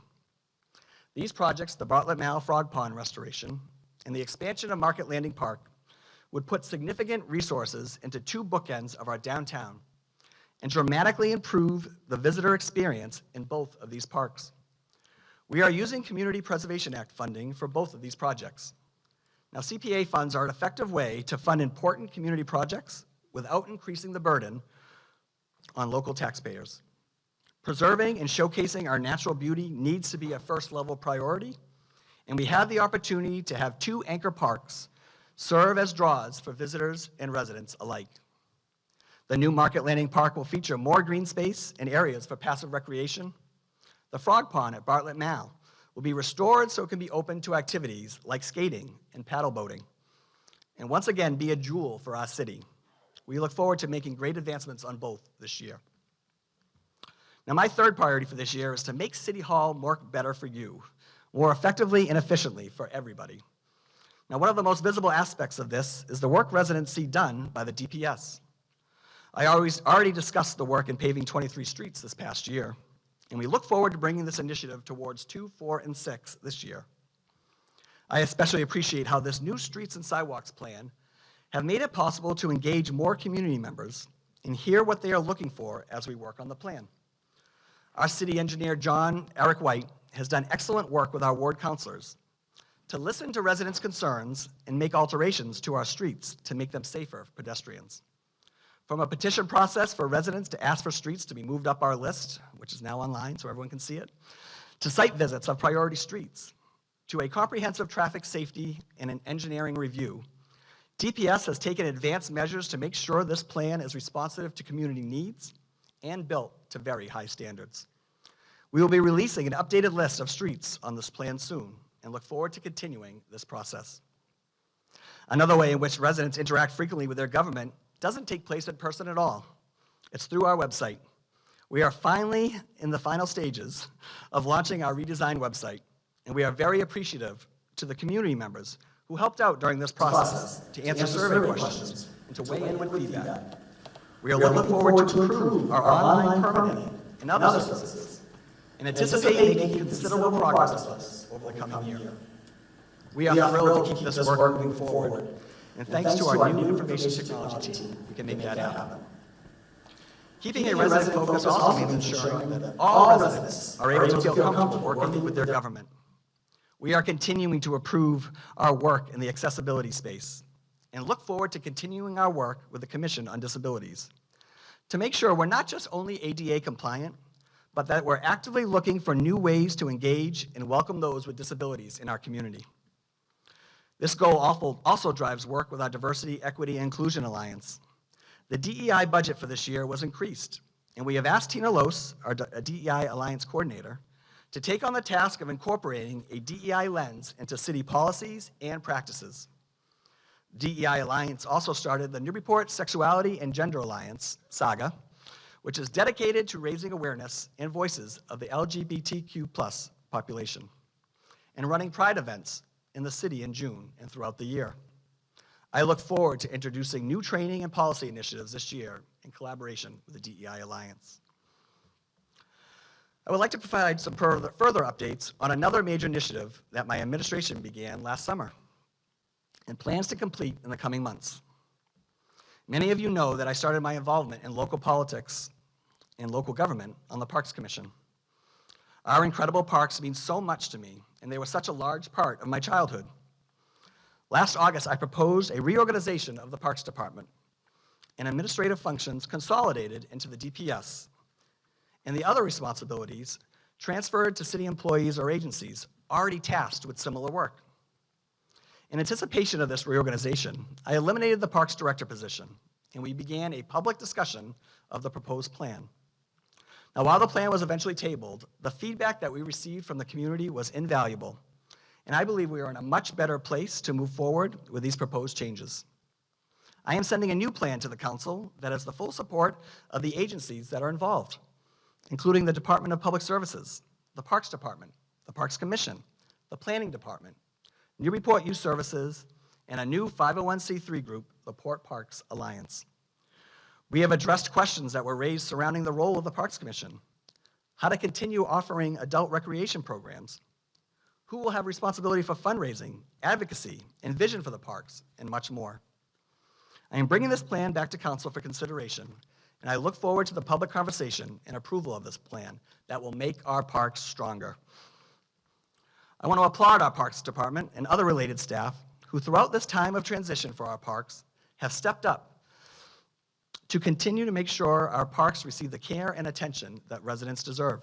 These projects, the Bartlett Mall Frog Pond restoration and the expansion of Market Landing Park, would put significant resources into two bookends of our downtown and dramatically improve the visitor experience in both of these parks. We are using Community Preservation Act funding for both of these projects. Now, CPA funds are an effective way to fund important community projects without increasing the burden on local taxpayers. Preserving and showcasing our natural beauty needs to be a first-level priority, and we have the opportunity to have two anchor parks serve as draws for visitors and residents alike. The new Market Landing Park will feature more green space and areas for passive recreation. The Frog Pond at Bartlett Mall will be restored so it can be open to activities like skating and paddle boating, and once again be a jewel for our city. We look forward to making great advancements on both this year. Now, my third priority for this year is to make City Hall work better for you, more effectively and efficiently for everybody. Now, one of the most visible aspects of this is the work residents see done by the DPS. I already discussed the work in paving 23 streets this past year, and we look forward to bringing this initiative towards 2, 4, and 6 this year. I especially appreciate how this new streets and sidewalks plan have made it possible to engage more community members and hear what they are looking for as we work on the plan. Our city engineer, John Eric White, has done excellent work with our ward councilors to listen to residents' concerns and make alterations to our streets to make them safer for pedestrians. From a petition process for residents to ask for streets to be moved up our list, which is now online so everyone can see it, to site visits of priority streets, to a comprehensive traffic safety and an engineering review, DPS has taken advanced measures to make sure this plan is responsive to community needs and built to very high standards. We will be releasing an updated list of streets on this plan soon and look forward to continuing this process. Another way in which residents interact frequently with their government doesn't take place in person at all. It's through our website. We are finally in the final stages of launching our redesigned website, and we are very appreciative to the community members who helped out during this process to answer survey questions and to weigh in with feedback. We are looking forward to improve our online permitting and other services and anticipate making considerable progress over the coming year. We are thrilled to keep this work moving forward, and thanks to our new information technology team, we can make that happen. Keeping a resident focus also means ensuring that all residents are able to feel comfortable working with their government. We are continuing to improve our work in the accessibility space and look forward to continuing our work with the Commission on Disabilities to make sure we're not just only ADA compliant, but that we're actively looking for new ways to engage and welcome those with disabilities in our community. This goal also drives work with our Diversity, Equity, and Inclusion Alliance. The DEI budget for this year was increased, and we have asked Tina Lose, our DEI Alliance coordinator, to take on the task of incorporating a DEI lens into city policies and practices. DEI Alliance also started the Newburyport Sexuality and Gender Alliance, SAGA, which is dedicated to raising awareness and voices of the LGBTQ+ population, and running pride events in the city in June and throughout the year. I look forward to introducing new training and policy initiatives this year in collaboration with the DEI Alliance. I would like to provide some further updates on another major initiative that my administration began last summer and plans to complete in the coming months. Many of you know that I started my involvement in local politics and local government on the Parks Commission. Our incredible parks mean so much to me, and they were such a large part of my childhood. Last August, I proposed a reorganization of the Parks Department and administrative functions consolidated into the DPS, and the other responsibilities transferred to city employees or agencies already tasked with similar work. In anticipation of this reorganization, I eliminated the Parks Director position, and we began a public discussion of the proposed plan. Now, while the plan was eventually tabled, the feedback that we received from the community was invaluable, and I believe we are in a much better place to move forward with these proposed changes. I am sending a new plan to the council that has the full support of the agencies that are involved, including the Department of Public Services, the Parks Department, the Parks Commission, the Planning Department, Newburyport Youth Services, and a new 501c3 group, the Port Parks Alliance. We have addressed questions that were raised surrounding the role of the Parks Commission, how to continue offering adult recreation programs, who will have responsibility for fundraising, advocacy, and vision for the parks, and much more. I am bringing this plan back to council for consideration, and I look forward to the public conversation and approval of this plan that will make our parks stronger. I want to applaud our Parks Department and other related staff who throughout this time of transition for our parks have stepped up to continue to make sure our parks receive the care and attention that residents deserve.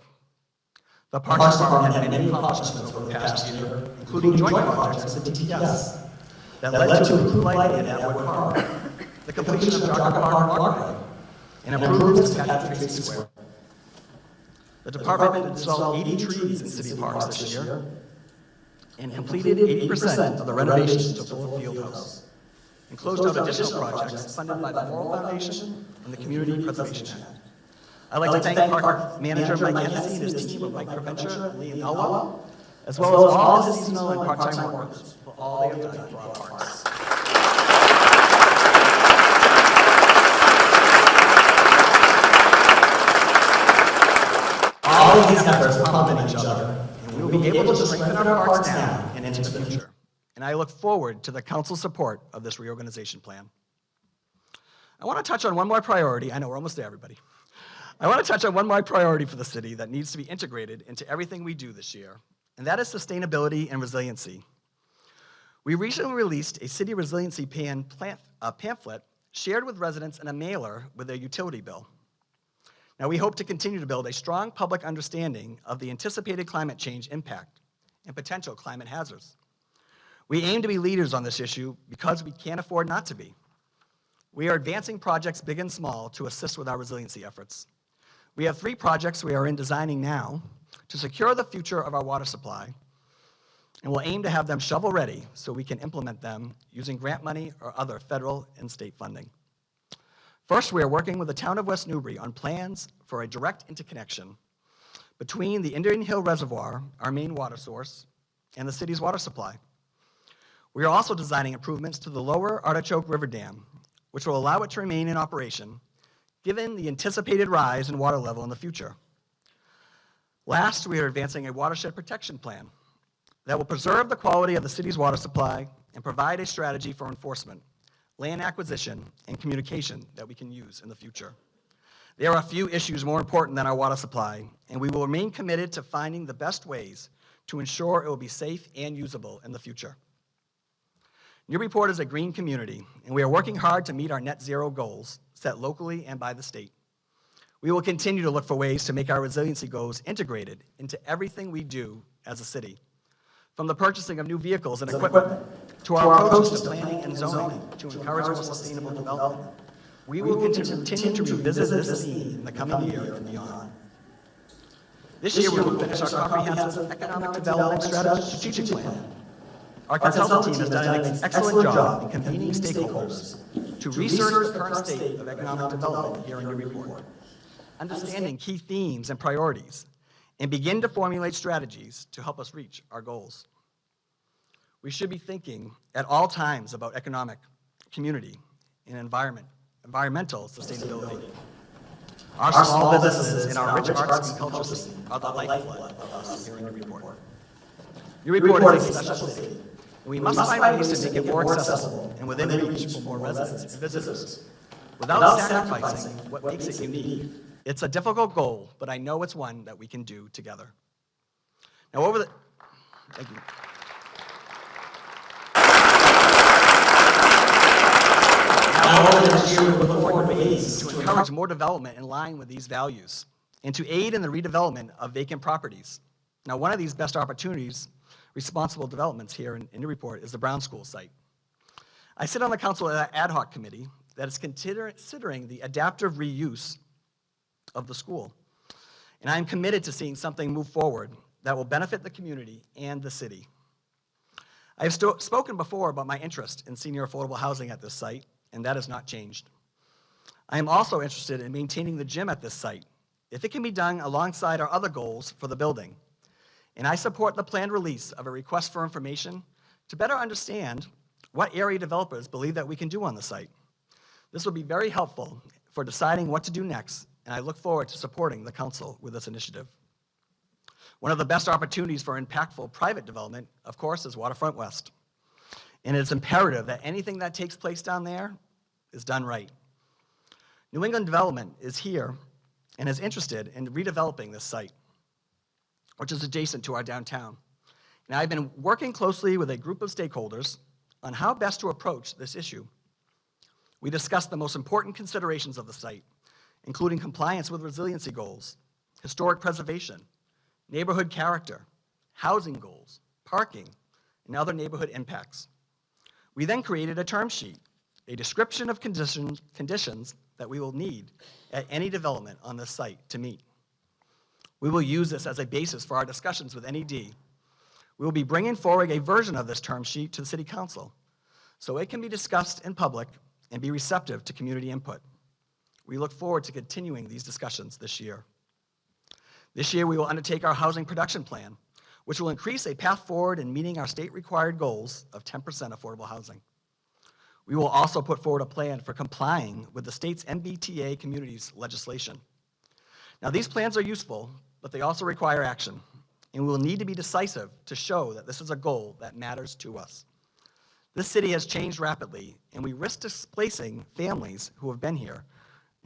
The Parks Department had many accomplishments over the past year, including joint projects with the DPS that led to improved lighting at Atwood Park, the completion of Jogger Park walkway, and improvements to Patrick Tracy Square. The department installed 80 trees in city parks this year and completed 80% of the renovations to Full Fieldhouse, and closed out additional projects funded by the Moral Foundation and the Community Preservation Act. I'd like to thank Park Manager Mike Hennessy and his team of Mike Preventure, Lee and Elwell, as well as all his seasonal and part-time workers for all they have done for our parks. All of these efforts complement each other, and we will be able to strengthen our parks now and into the future. And I look forward to the council's support of this reorganization plan. I want to touch on one more priority. I know we're almost there, everybody. I want to touch on one more priority for the city that needs to be integrated into everything we do this year, and that is sustainability and resiliency. We recently released a city resiliency pamphlet shared with residents in a mailer with their utility bill. Now, we hope to continue to build a strong public understanding of the anticipated climate change impact and potential climate hazards. We aim to be leaders on this issue because we can't afford not to be. We are advancing projects big and small to assist with our resiliency efforts. We have 3 projects we are in designing now to secure the future of our water supply, and we'll aim to have them shovel-ready so we can implement them using grant money or other federal and state funding. First, we are working with the town of West Newbury on plans for a direct interconnection between the Indian Hill Reservoir, our main water source, and the city's water supply. We are also designing improvements to the lower Artichoke River Dam, which will allow it to remain in operation given the anticipated rise in water level in the future. Last, we are advancing a watershed protection plan that will preserve the quality of the city's water supply and provide a strategy for enforcement, land acquisition, and communication that we can use in the future. There are a few issues more important than our water supply, and we will remain committed to finding the best ways to ensure it will be safe and usable in the future. Newburyport is a green community, and we are working hard to meet our net zero goals set locally and by the state. We will continue to look for ways to make our resiliency goals integrated into everything we do as a city, from the purchasing of new vehicles and equipment to our approaches to planning and zoning to encourage more sustainable development. We will continue to revisit this theme in the coming year and beyond. This year, we will finish our comprehensive economic development strategic plan. Our consultant team has done an excellent job in convening stakeholders to research the current state of economic development here in Newburyport, understanding key themes and priorities, and begin to formulate strategies to help us reach our goals. We should be thinking at all times about economic, community, and environmental sustainability. Our small businesses and our rich arts and culture system are the lifeblood of us here in Newburyport. Newburyport is a special city, and we must find ways to make it more accessible and within reach for more residents and visitors, without sacrificing what makes it unique. It's a difficult goal, but I know it's one that we can do together. Now thank you. Now, over the next year, we look forward to ways to encourage more development in line with these values and to aid in the redevelopment of vacant properties. Now, one of these best opportunities, responsible developments here in Newburyport, is the Brown School site. I sit on the council ad hoc committee that is considering the adaptive reuse of the school. And I am committed to seeing something move forward that will benefit the community and the city. I have spoken before about my interest in senior affordable housing at this site, and that has not changed. I am also interested in maintaining the gym at this site, if it can be done alongside our other goals for the building. And I support the planned release of a request for information to better understand what area developers believe that we can do on the site. This will be very helpful for deciding what to do next, and I look forward to supporting the council with this initiative. One of the best opportunities for impactful private development, of course, is Waterfront West. And it's imperative that anything that takes place down there is done right. New England Development is here and is interested in redeveloping this site, which is adjacent to our downtown. And I've been working closely with a group of stakeholders on how best to approach this issue. We discussed the most important considerations of the site, including compliance with resiliency goals, historic preservation, neighborhood character, housing goals, parking, and other neighborhood impacts. We then created a term sheet, a description of conditions that we will need at any development on this site to meet. We will use this as a basis for our discussions with NED. We will be bringing forward a version of this term sheet to the City Council so it can be discussed in public and be receptive to community input. We look forward to continuing these discussions this year. This year, we will undertake our housing production plan, which will increase a path forward in meeting our state-required goals of 10% affordable housing. We will also put forward a plan for complying with the state's MBTA communities legislation. Now, these plans are useful, but they also require action, and we will need to be decisive to show that this is a goal that matters to us. This city has changed rapidly, and we risk displacing families who have been here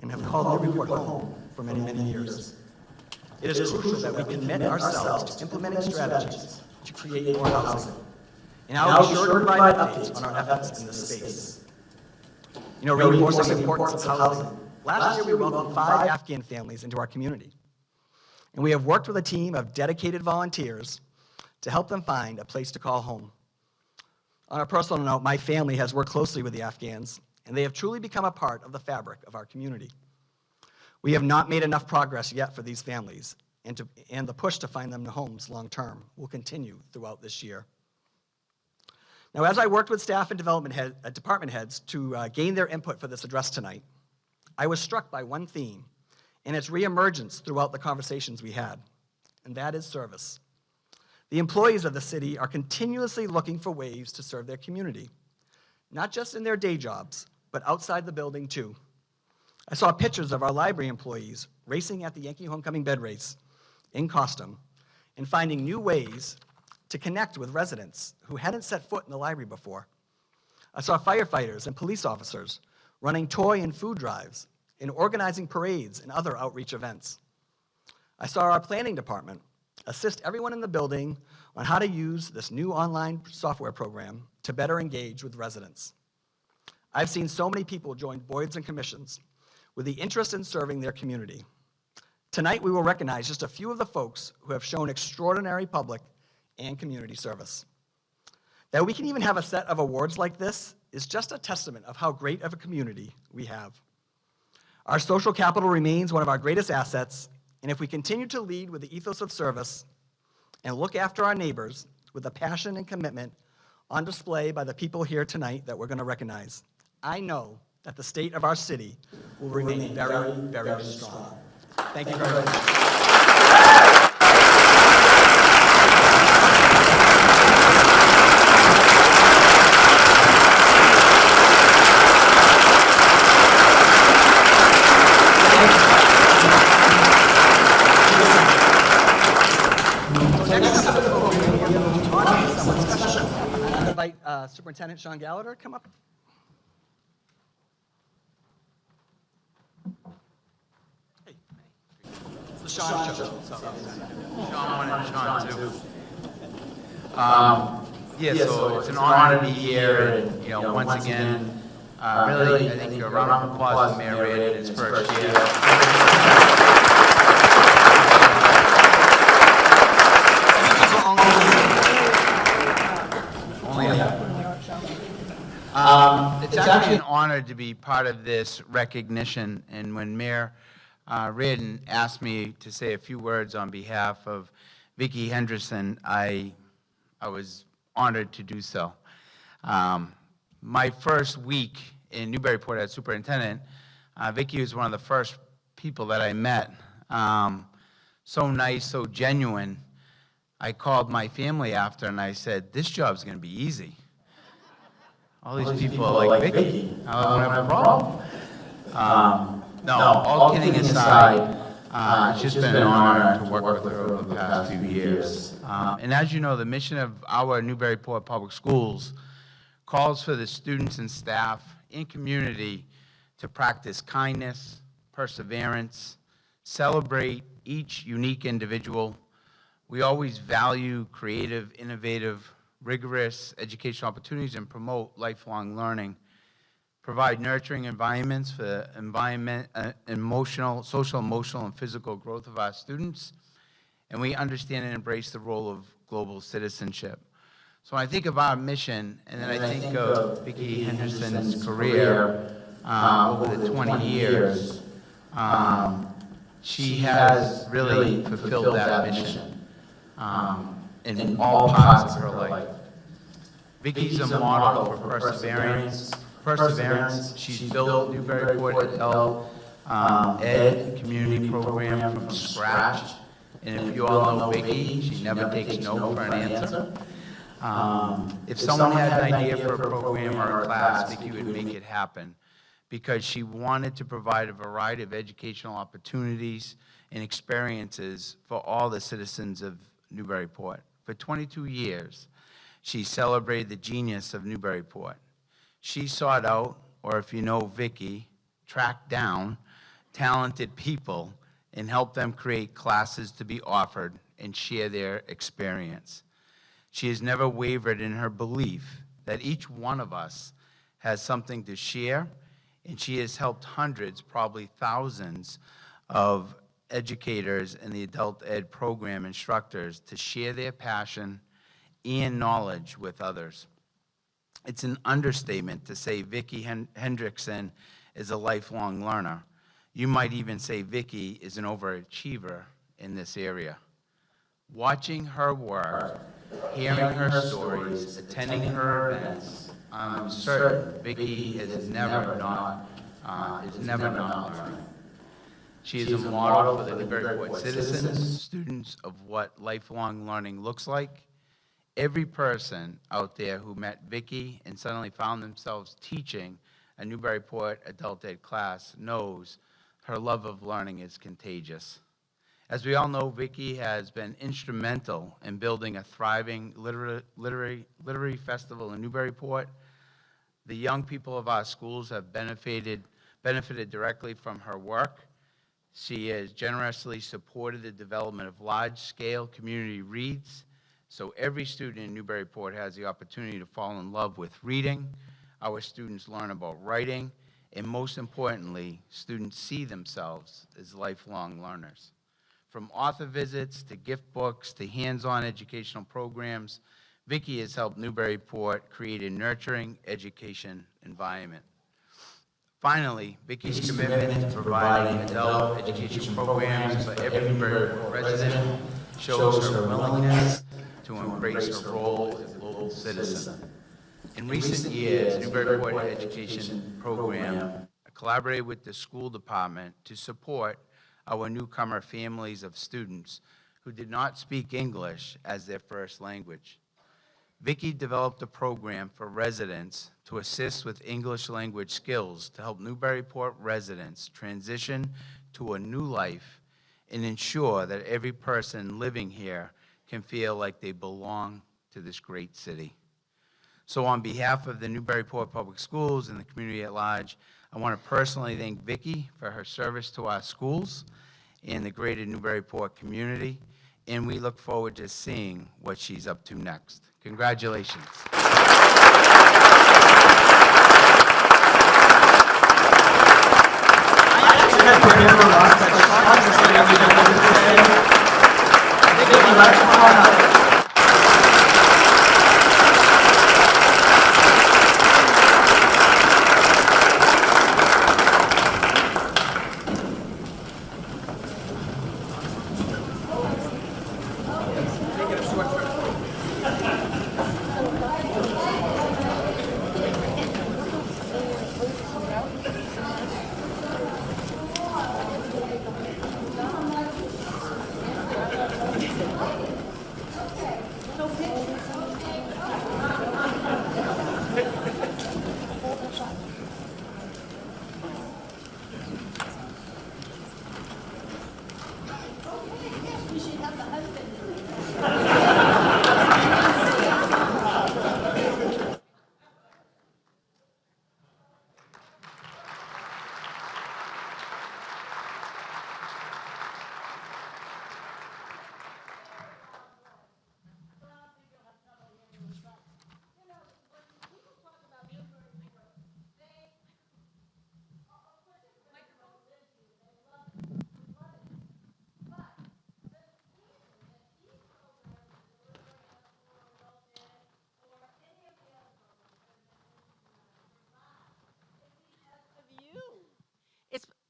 and have called Newburyport home for many, many years. It is crucial that we commit ourselves to implementing strategies to create more housing. And I will be sure to provide updates on our efforts in this space. Reinforcing the importance of housing. Last year, we welcomed 5 Afghan families into our community. And we have worked with a team of dedicated volunteers to help them find a place to call home. On a personal note, my family has worked closely with the Afghans, and they have truly become a part of the fabric of our community. We have not made enough progress yet for these families, and the push to find them homes long-term will continue throughout this year. Now, as I worked with staff and department heads to gain their input for this address tonight, I was struck by one theme, and its reemergence throughout the conversations we had, and that is service. The employees of the city are continuously looking for ways to serve their community, not just in their day jobs, but outside the building too. I saw pictures of our library employees racing at the Yankee Homecoming Bed Race in costume and finding new ways to connect with residents who hadn't set foot in the library before. I saw firefighters and police officers running toy and food drives and organizing parades and other outreach events. I saw our planning department assist everyone in the building on how to use this new online software program to better engage with residents. I've seen so many people join boards and commissions with the interest in serving their community. Tonight, we will recognize just a few of the folks who have shown extraordinary public and community service. That we can even have a set of awards like this is just a testament of how great of a community we have. Our social capital remains one of our greatest assets, and if we continue to lead with the ethos of service and look after our neighbors with the passion and commitment on display by the people here tonight that we're going to recognize, I know that the state of our city will remain very, very strong. Thank you very much. invite Superintendent Sean Gallagher to come up. Hey. It's the Sean Show. Sean and Sean too. So it's an honor to be here, and once again, really, I think a round of applause to Mayor Reardon in his first year. It's actually an honor to be part of this recognition, and when Mayor Reardon asked me to say a few words on behalf of Vikki Hendrickson, I was honored to do so. My first week in Newburyport as superintendent, Vikki was one of the first people that I met. So nice, so genuine. I called my family after and I said, this job's going to be easy. All these people are like, Vikki, I don't have a problem. No, all kidding aside, it's just been an honor to work with her over the past few years. And as you know, the mission of our Newburyport Public Schools calls for the students and staff and community to practice kindness, perseverance, celebrate each unique individual. We always value creative, innovative, rigorous educational opportunities and promote lifelong learning, provide nurturing environments for social, emotional, and physical growth of our students, and we understand and embrace the role of global citizenship. So when I think of our mission, and then I think of Vikki Hendrickson's career over the 20 years, she has really fulfilled that mission in all parts of her life. Vikki's a model for perseverance. She's built Newburyport Adult Ed community program from scratch. And if you all know Vikki, she never takes no for an answer. If someone had an idea for a program or a class, Vikki would make it happen because she wanted to provide a variety of educational opportunities and experiences for all the citizens of Newburyport. For 22 years, she celebrated the genius of Newburyport. She sought out, or if you know Vikki, tracked down talented people and helped them create classes to be offered and share their experience. She has never wavered in her belief that each one of us has something to share, and she has helped hundreds, probably thousands, of educators and the adult ed program instructors to share their passion and knowledge with others. It's an understatement to say Vikki Hendrickson is a lifelong learner. You might even say Vikki is an overachiever in this area. Watching her work, hearing her stories, attending her events, I'm certain Vikki is never not learning. She is a model for the Newburyport citizens, students of what lifelong learning looks like. Every person out there who met Vikki and suddenly found themselves teaching a Newburyport adult ed class knows her love of learning is contagious. As we all know, Vikki has been instrumental in building a thriving literary festival in Newburyport. The young people of our schools have benefited directly from her work. She has generously supported the development of large-scale community reads, so every student in Newburyport has the opportunity to fall in love with reading. Our students learn about writing, and most importantly, students see themselves as lifelong learners. From author visits to gift books to hands-on educational programs, Vikki has helped Newburyport create a nurturing education environment. Finally, Vikki's commitment to providing adult education programs for every Newburyport resident shows her willingness to embrace her role as a global citizen. In recent years, Newburyport Education Program collaborated with the school department to support our newcomer families of students who did not speak English as their first language. Vikki developed a program for residents to assist with English language skills to help Newburyport residents transition to a new life and ensure that every person living here can feel like they belong to this great city. So on behalf of the Newburyport Public Schools and the community at large, I want to personally thank Vikki for her service to our schools and the greater Newburyport community, and we look forward to seeing what she's up to next. Congratulations.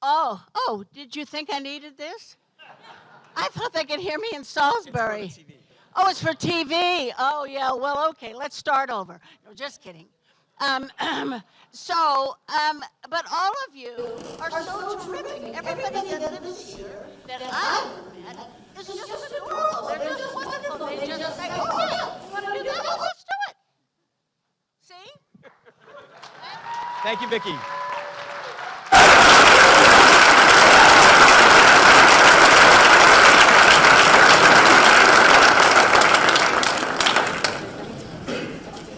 Oh, did you think I needed this? I thought they could hear me in Salisbury. Oh, it's for TV. Oh, yeah, well, okay, let's start over. No, just kidding. But all of you are so terrific. Everybody that lives here that I've met is just adorable. They're just wonderful. They just say, oh, yeah, you want to do that? Well, let's do it. See? Thank you, Vikki.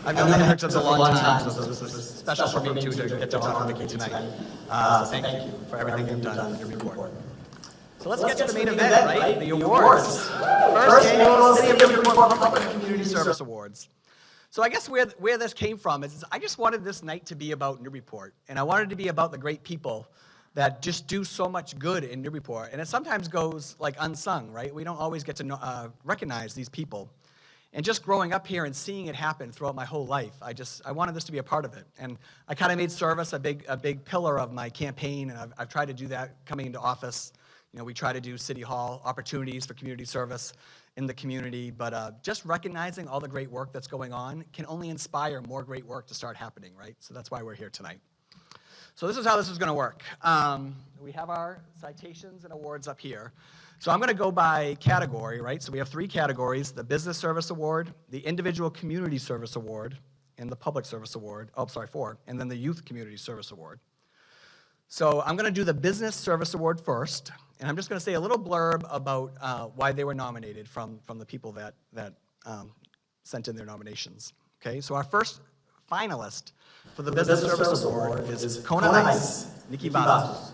I've known Hendrickson a long time, so this was special for me too to get to honor Vikki tonight. Thank you for everything you've done in your report. So let's get to the main event, right? The awards. First annual City of Newburyport Public and Community Service Awards. So I guess where this came from is I just wanted this night to be about Newburyport, and I wanted it to be about the great people that just do so much good in Newburyport, and it sometimes goes like unsung, right? We don't always get to recognize these people. And just growing up here and seeing it happen throughout my whole life, I wanted this to be a part of it. And I kind of made service a big pillar of my campaign, and I've tried to do that coming into office. You know, we try to do City Hall opportunities for community service in the community, but just recognizing all the great work that's going on can only inspire more great work to start happening, right? So that's why we're here tonight. So this is how this is going to work. We have our citations and awards up here. So I'm going to go by category, right? So we have 3 categories: the Business Service Award, the Individual Community Service Award, and the Public Service Award. Oh, sorry, 4, and then the Youth Community Service Award. So I'm going to do the Business Service Award first, and I'm just going to say a little blurb about why they were nominated from the people that sent in their nominations. Okay, so our first finalist for the Business Service Award is Kona Ice, Nikki Bastos.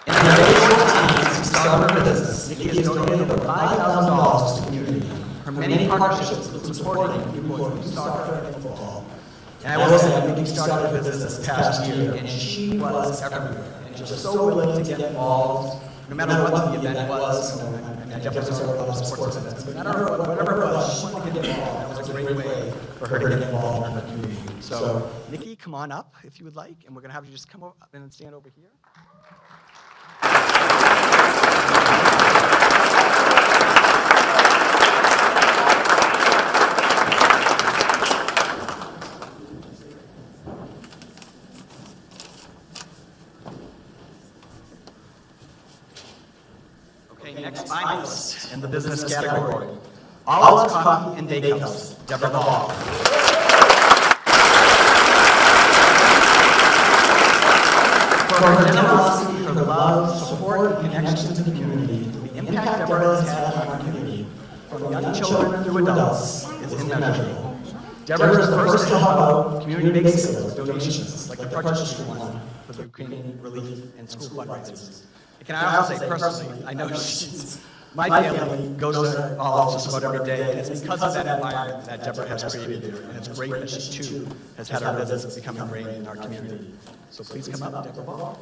In the individual teams who started her business, Nikki has donated over $5,000 to the community. Her many partnerships include supporting Newburyport youth soccer and football. And I will say, Nikki started her business this past year, and she was everywhere, and just so willing to get involved, no matter what the event was. I definitely started a lot of sports events, but no matter whatever it was, she wanted to get involved. That was a great way for her to get involved in the community. So, Nikki, come on up if you would like, and we're going to have you just come up and stand over here. Next finalist in the business category, Olive's Coffee and Bakehouse, Deborah Hall. For her generosity, her love, support, and connection to the community, the impact Deborah has had on our community from young children through adults is immeasurable. Deborah is the first to help out community bake sales with donations, like the purchase one for the Ukrainian relief and school fundraisers. And can I also say personally, I know my family goes to all out just about every day, and it's because of that environment that Deborah has created here, and it's great that she too has had her business become ingrained in our community. So please come up, Deborah Ball.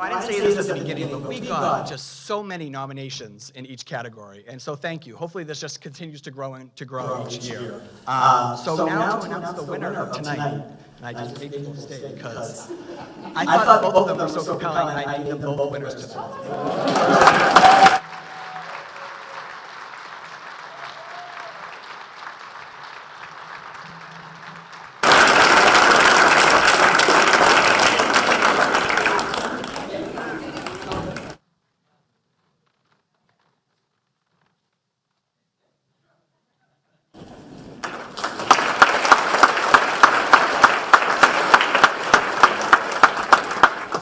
I didn't say this at the beginning, but we got just so many nominations in each category, and so thank you. Hopefully this just continues to grow each year. So now to announce the winner of tonight, and I just made people stay because I thought both of them were so compelling, and I need them both winners tonight.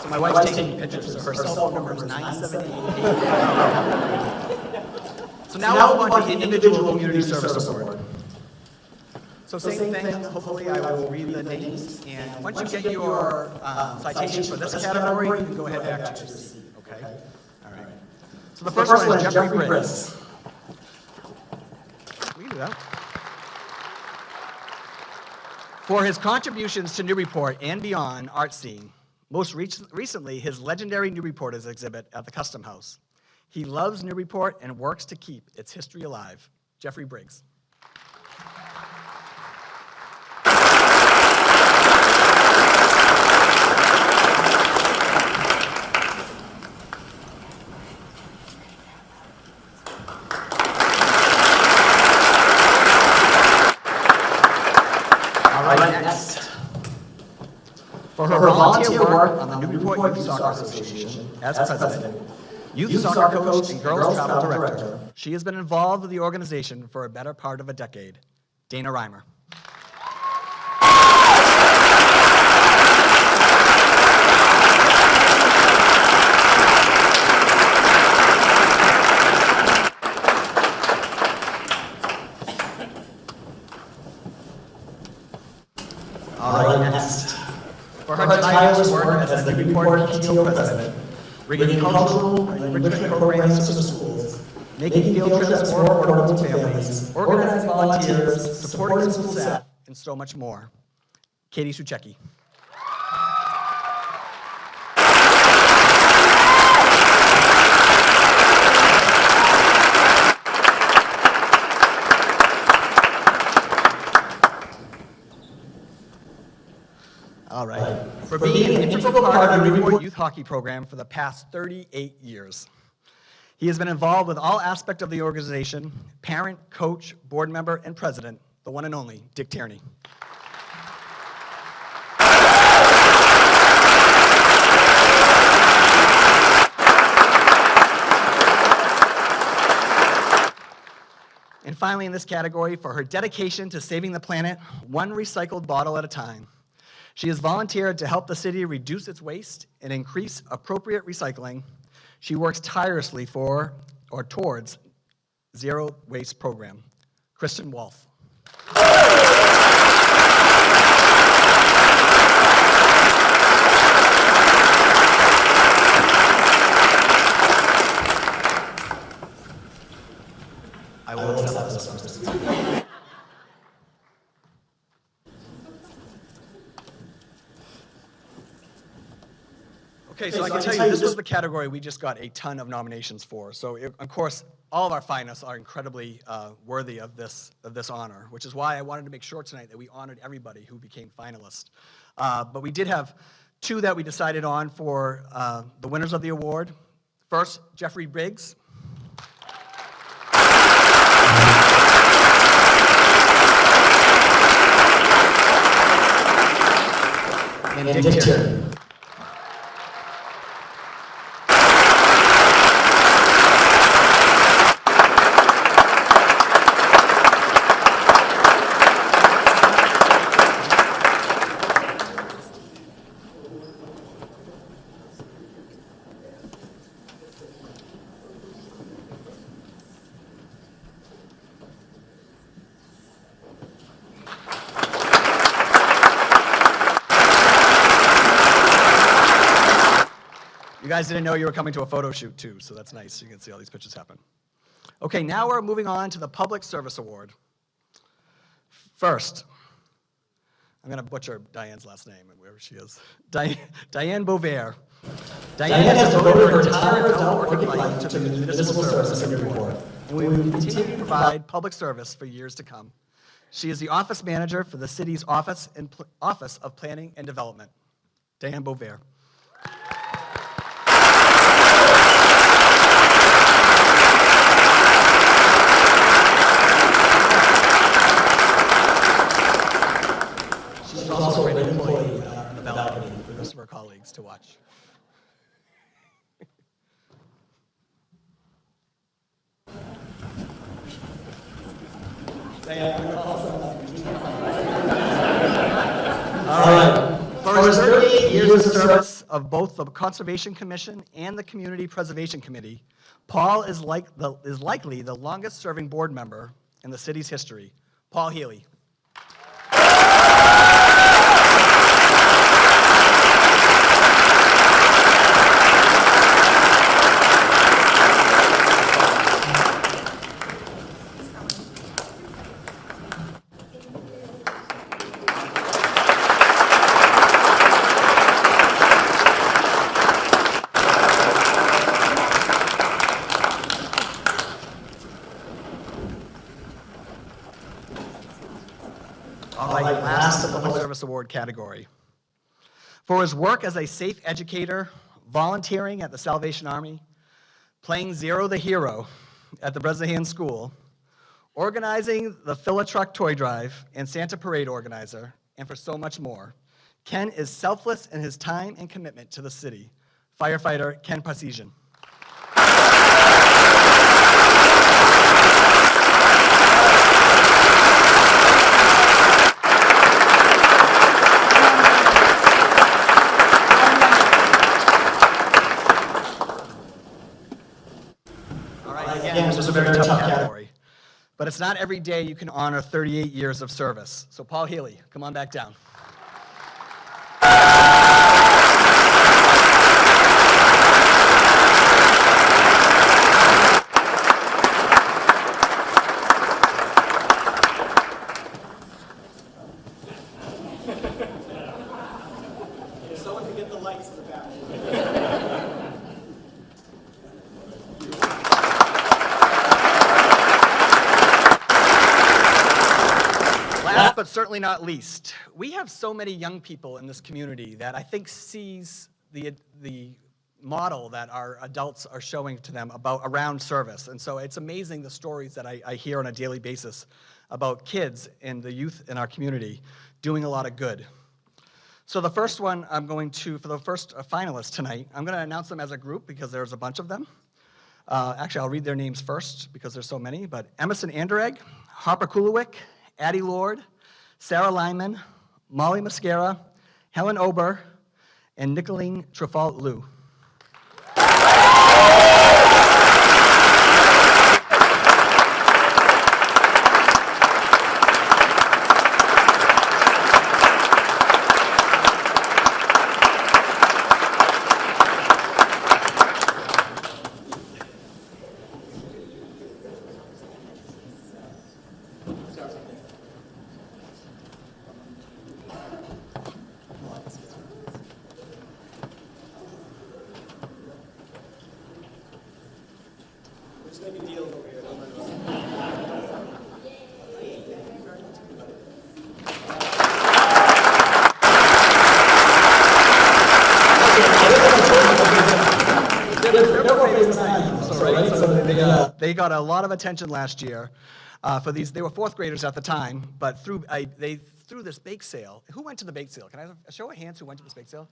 My wife's taking pictures, so her cell phone number is 978. So now we'll move on to the Individual Community Service Award. So same thing, hopefully I will read the names, and once you get your citations for this category, you can go ahead back to your seat, okay? All right. So the first one is Jeffrey Briggs. We can do that. For his contributions to Newburyport and beyond art scene, most recently, his legendary Newburyporters exhibit at the Custom House. He loves Newburyport and works to keep its history alive. Jeffrey Briggs. All right, next. For her volunteer work on the Newburyport Youth Soccer Association as president, youth soccer coach, and girls travel director, she has been involved with the organization for a better part of a decade. Dana Reimer. All right, next. For her tireless work as the Newburyport PTO president, bringing cultural and enrichment programs to the schools, making field trips more affordable to families, organizing volunteers, supporting school staff, and so much more. Katie Suchecki. All right. For being an integral part of the Newburyport youth hockey program for the past 38 years. He has been involved with all aspects of the organization, parent, coach, board member, and president, the one and only Dick Tierney. And finally in this category, for her dedication to saving the planet, one recycled bottle at a time. She has volunteered to help the city reduce its waste and increase appropriate recycling. She works tirelessly for or towards Zero Waste Program. Kristen Wolf. I will accept this one, Kristen. Okay, so I can tell you this was the category we just got a ton of nominations for. So, of course, all of our finalists are incredibly worthy of this honor, which is why I wanted to make sure tonight that we honored everybody who became finalists. But we did have two that we decided on for the winners of the award. First, Jeffrey Briggs. And Dick Tierney. You guys didn't know you were coming to a photo shoot too, so that's nice. You can see all these pictures happen. Okay, now we're moving on to the Public Service Award. First, I'm going to butcher Diane's last name, wherever she is. Diane Bovair. Diane has devoted her entire adult working life to the municipal service in Newburyport, and we will continue to provide public service for years to come. She is the office manager for the city's Office of Planning and Development. Diane Bovair. She's also a great employee on the balcony for the rest of our colleagues to watch. All right. For his 38 years of service of both the Conservation Commission and the Community Preservation Committee, Paul is likely the longest-serving board member in the city's history. Paul Healy. Award category. For his work as a safe educator, volunteering at the Salvation Army, playing Zero the Hero at the Bresnahan School, organizing the Fill-A-Truck Toy Drive and Santa Parade organizer, and for so much more, Ken is selfless in his time and commitment to the city. Firefighter Ken Parsesian. This was a very tough category, but it's not every day you can honor 38 years of service. So Paul Healy, come on back down. If someone could get the lights in the back. Last but certainly not least, we have so many young people in this community that I think sees the model that our adults are showing to them around service. And so it's amazing the stories that I hear on a daily basis about kids and the youth in our community doing a lot of good. So the first one for the first finalists tonight, I'm going to announce them as a group because there's a bunch of them. Actually, I'll read their names first because there's so many, but Emerson Anderegg, Harper Kulowick, Addie Lord, Sarah Lyman, Molly Mascara, Helen Ober, and Nicolene Trefalt-Lew. They got a lot of attention last year for these. They were fourth graders at the time, but they threw this bake sale. Who went to the bake sale? Can I have a show of hands who went to this bake sale?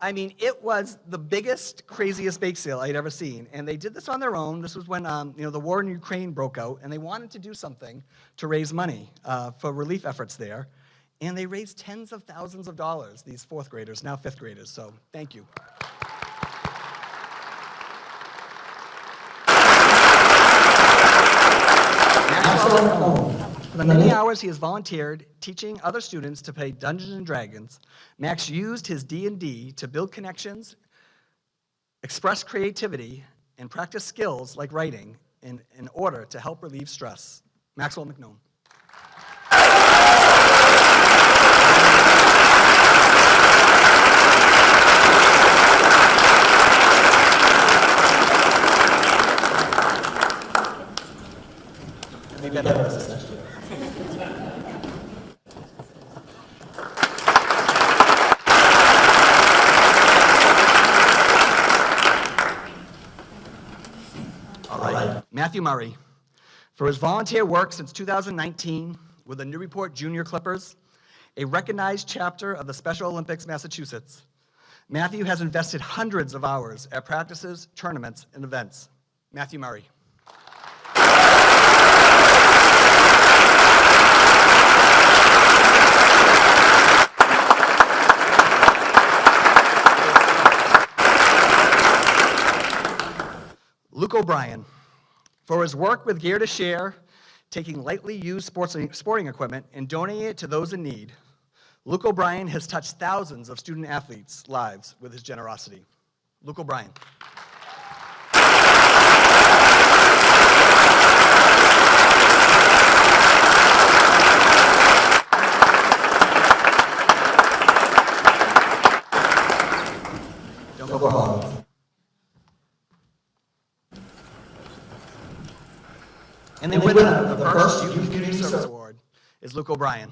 I mean, it was the biggest, craziest bake sale I'd ever seen. And they did this on their own. This was when the war in Ukraine broke out, and they wanted to do something to raise money for relief efforts there. And they raised tens of thousands of dollars, these fourth graders, now fifth graders. So thank you. For the many hours he has volunteered teaching other students to play Dungeons & Dragons, Max used his D&D to build connections, express creativity, and practice skills like writing in order to help relieve stress. Maxwell McNone. Be better at this next year. All right. Matthew Murray, for his volunteer work since 2019 with the Newburyport Junior Clippers, a recognized chapter of the Special Olympics Massachusetts, Matthew has invested hundreds of hours at practices, tournaments, and events. Matthew Murray. Luke O'Brien, for his work with Gear to Share, taking lightly used sporting equipment and donating it to those in need, Luke O'Brien has touched thousands of student athletes' lives with his generosity. Luke O'Brien. Don't go home. And the winner of the first Youth Community Service Award is Luke O'Brien.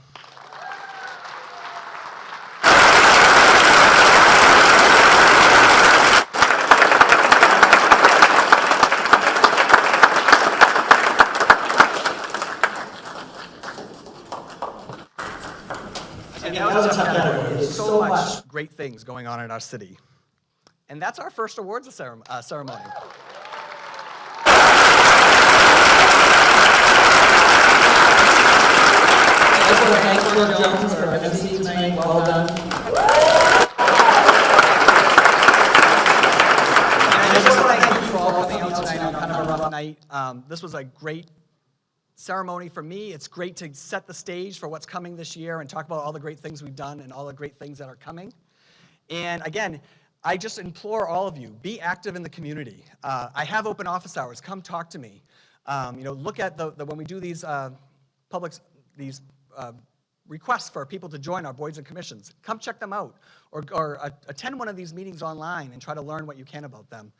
And that was a tough category. There's so much great things going on in our city. And that's our first awards ceremony. Thanks, Clerk Jones, for MC tonight. Well done. And I just want to thank you for all coming out tonight on kind of a rough night. This was a great ceremony for me. It's great to set the stage for what's coming this year and talk about all the great things we've done and all the great things that are coming. And again, I just implore all of you, be active in the community. I have open office hours. Come talk to me. Look at when we do these requests for people to join our boards and commissions. Come check them out, or attend one of these meetings online and try to learn what you can about them.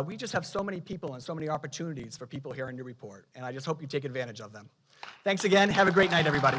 We just have so many people and so many opportunities for people here in Newburyport, and I just hope you take advantage of them. Thanks again. Have a great night, everybody.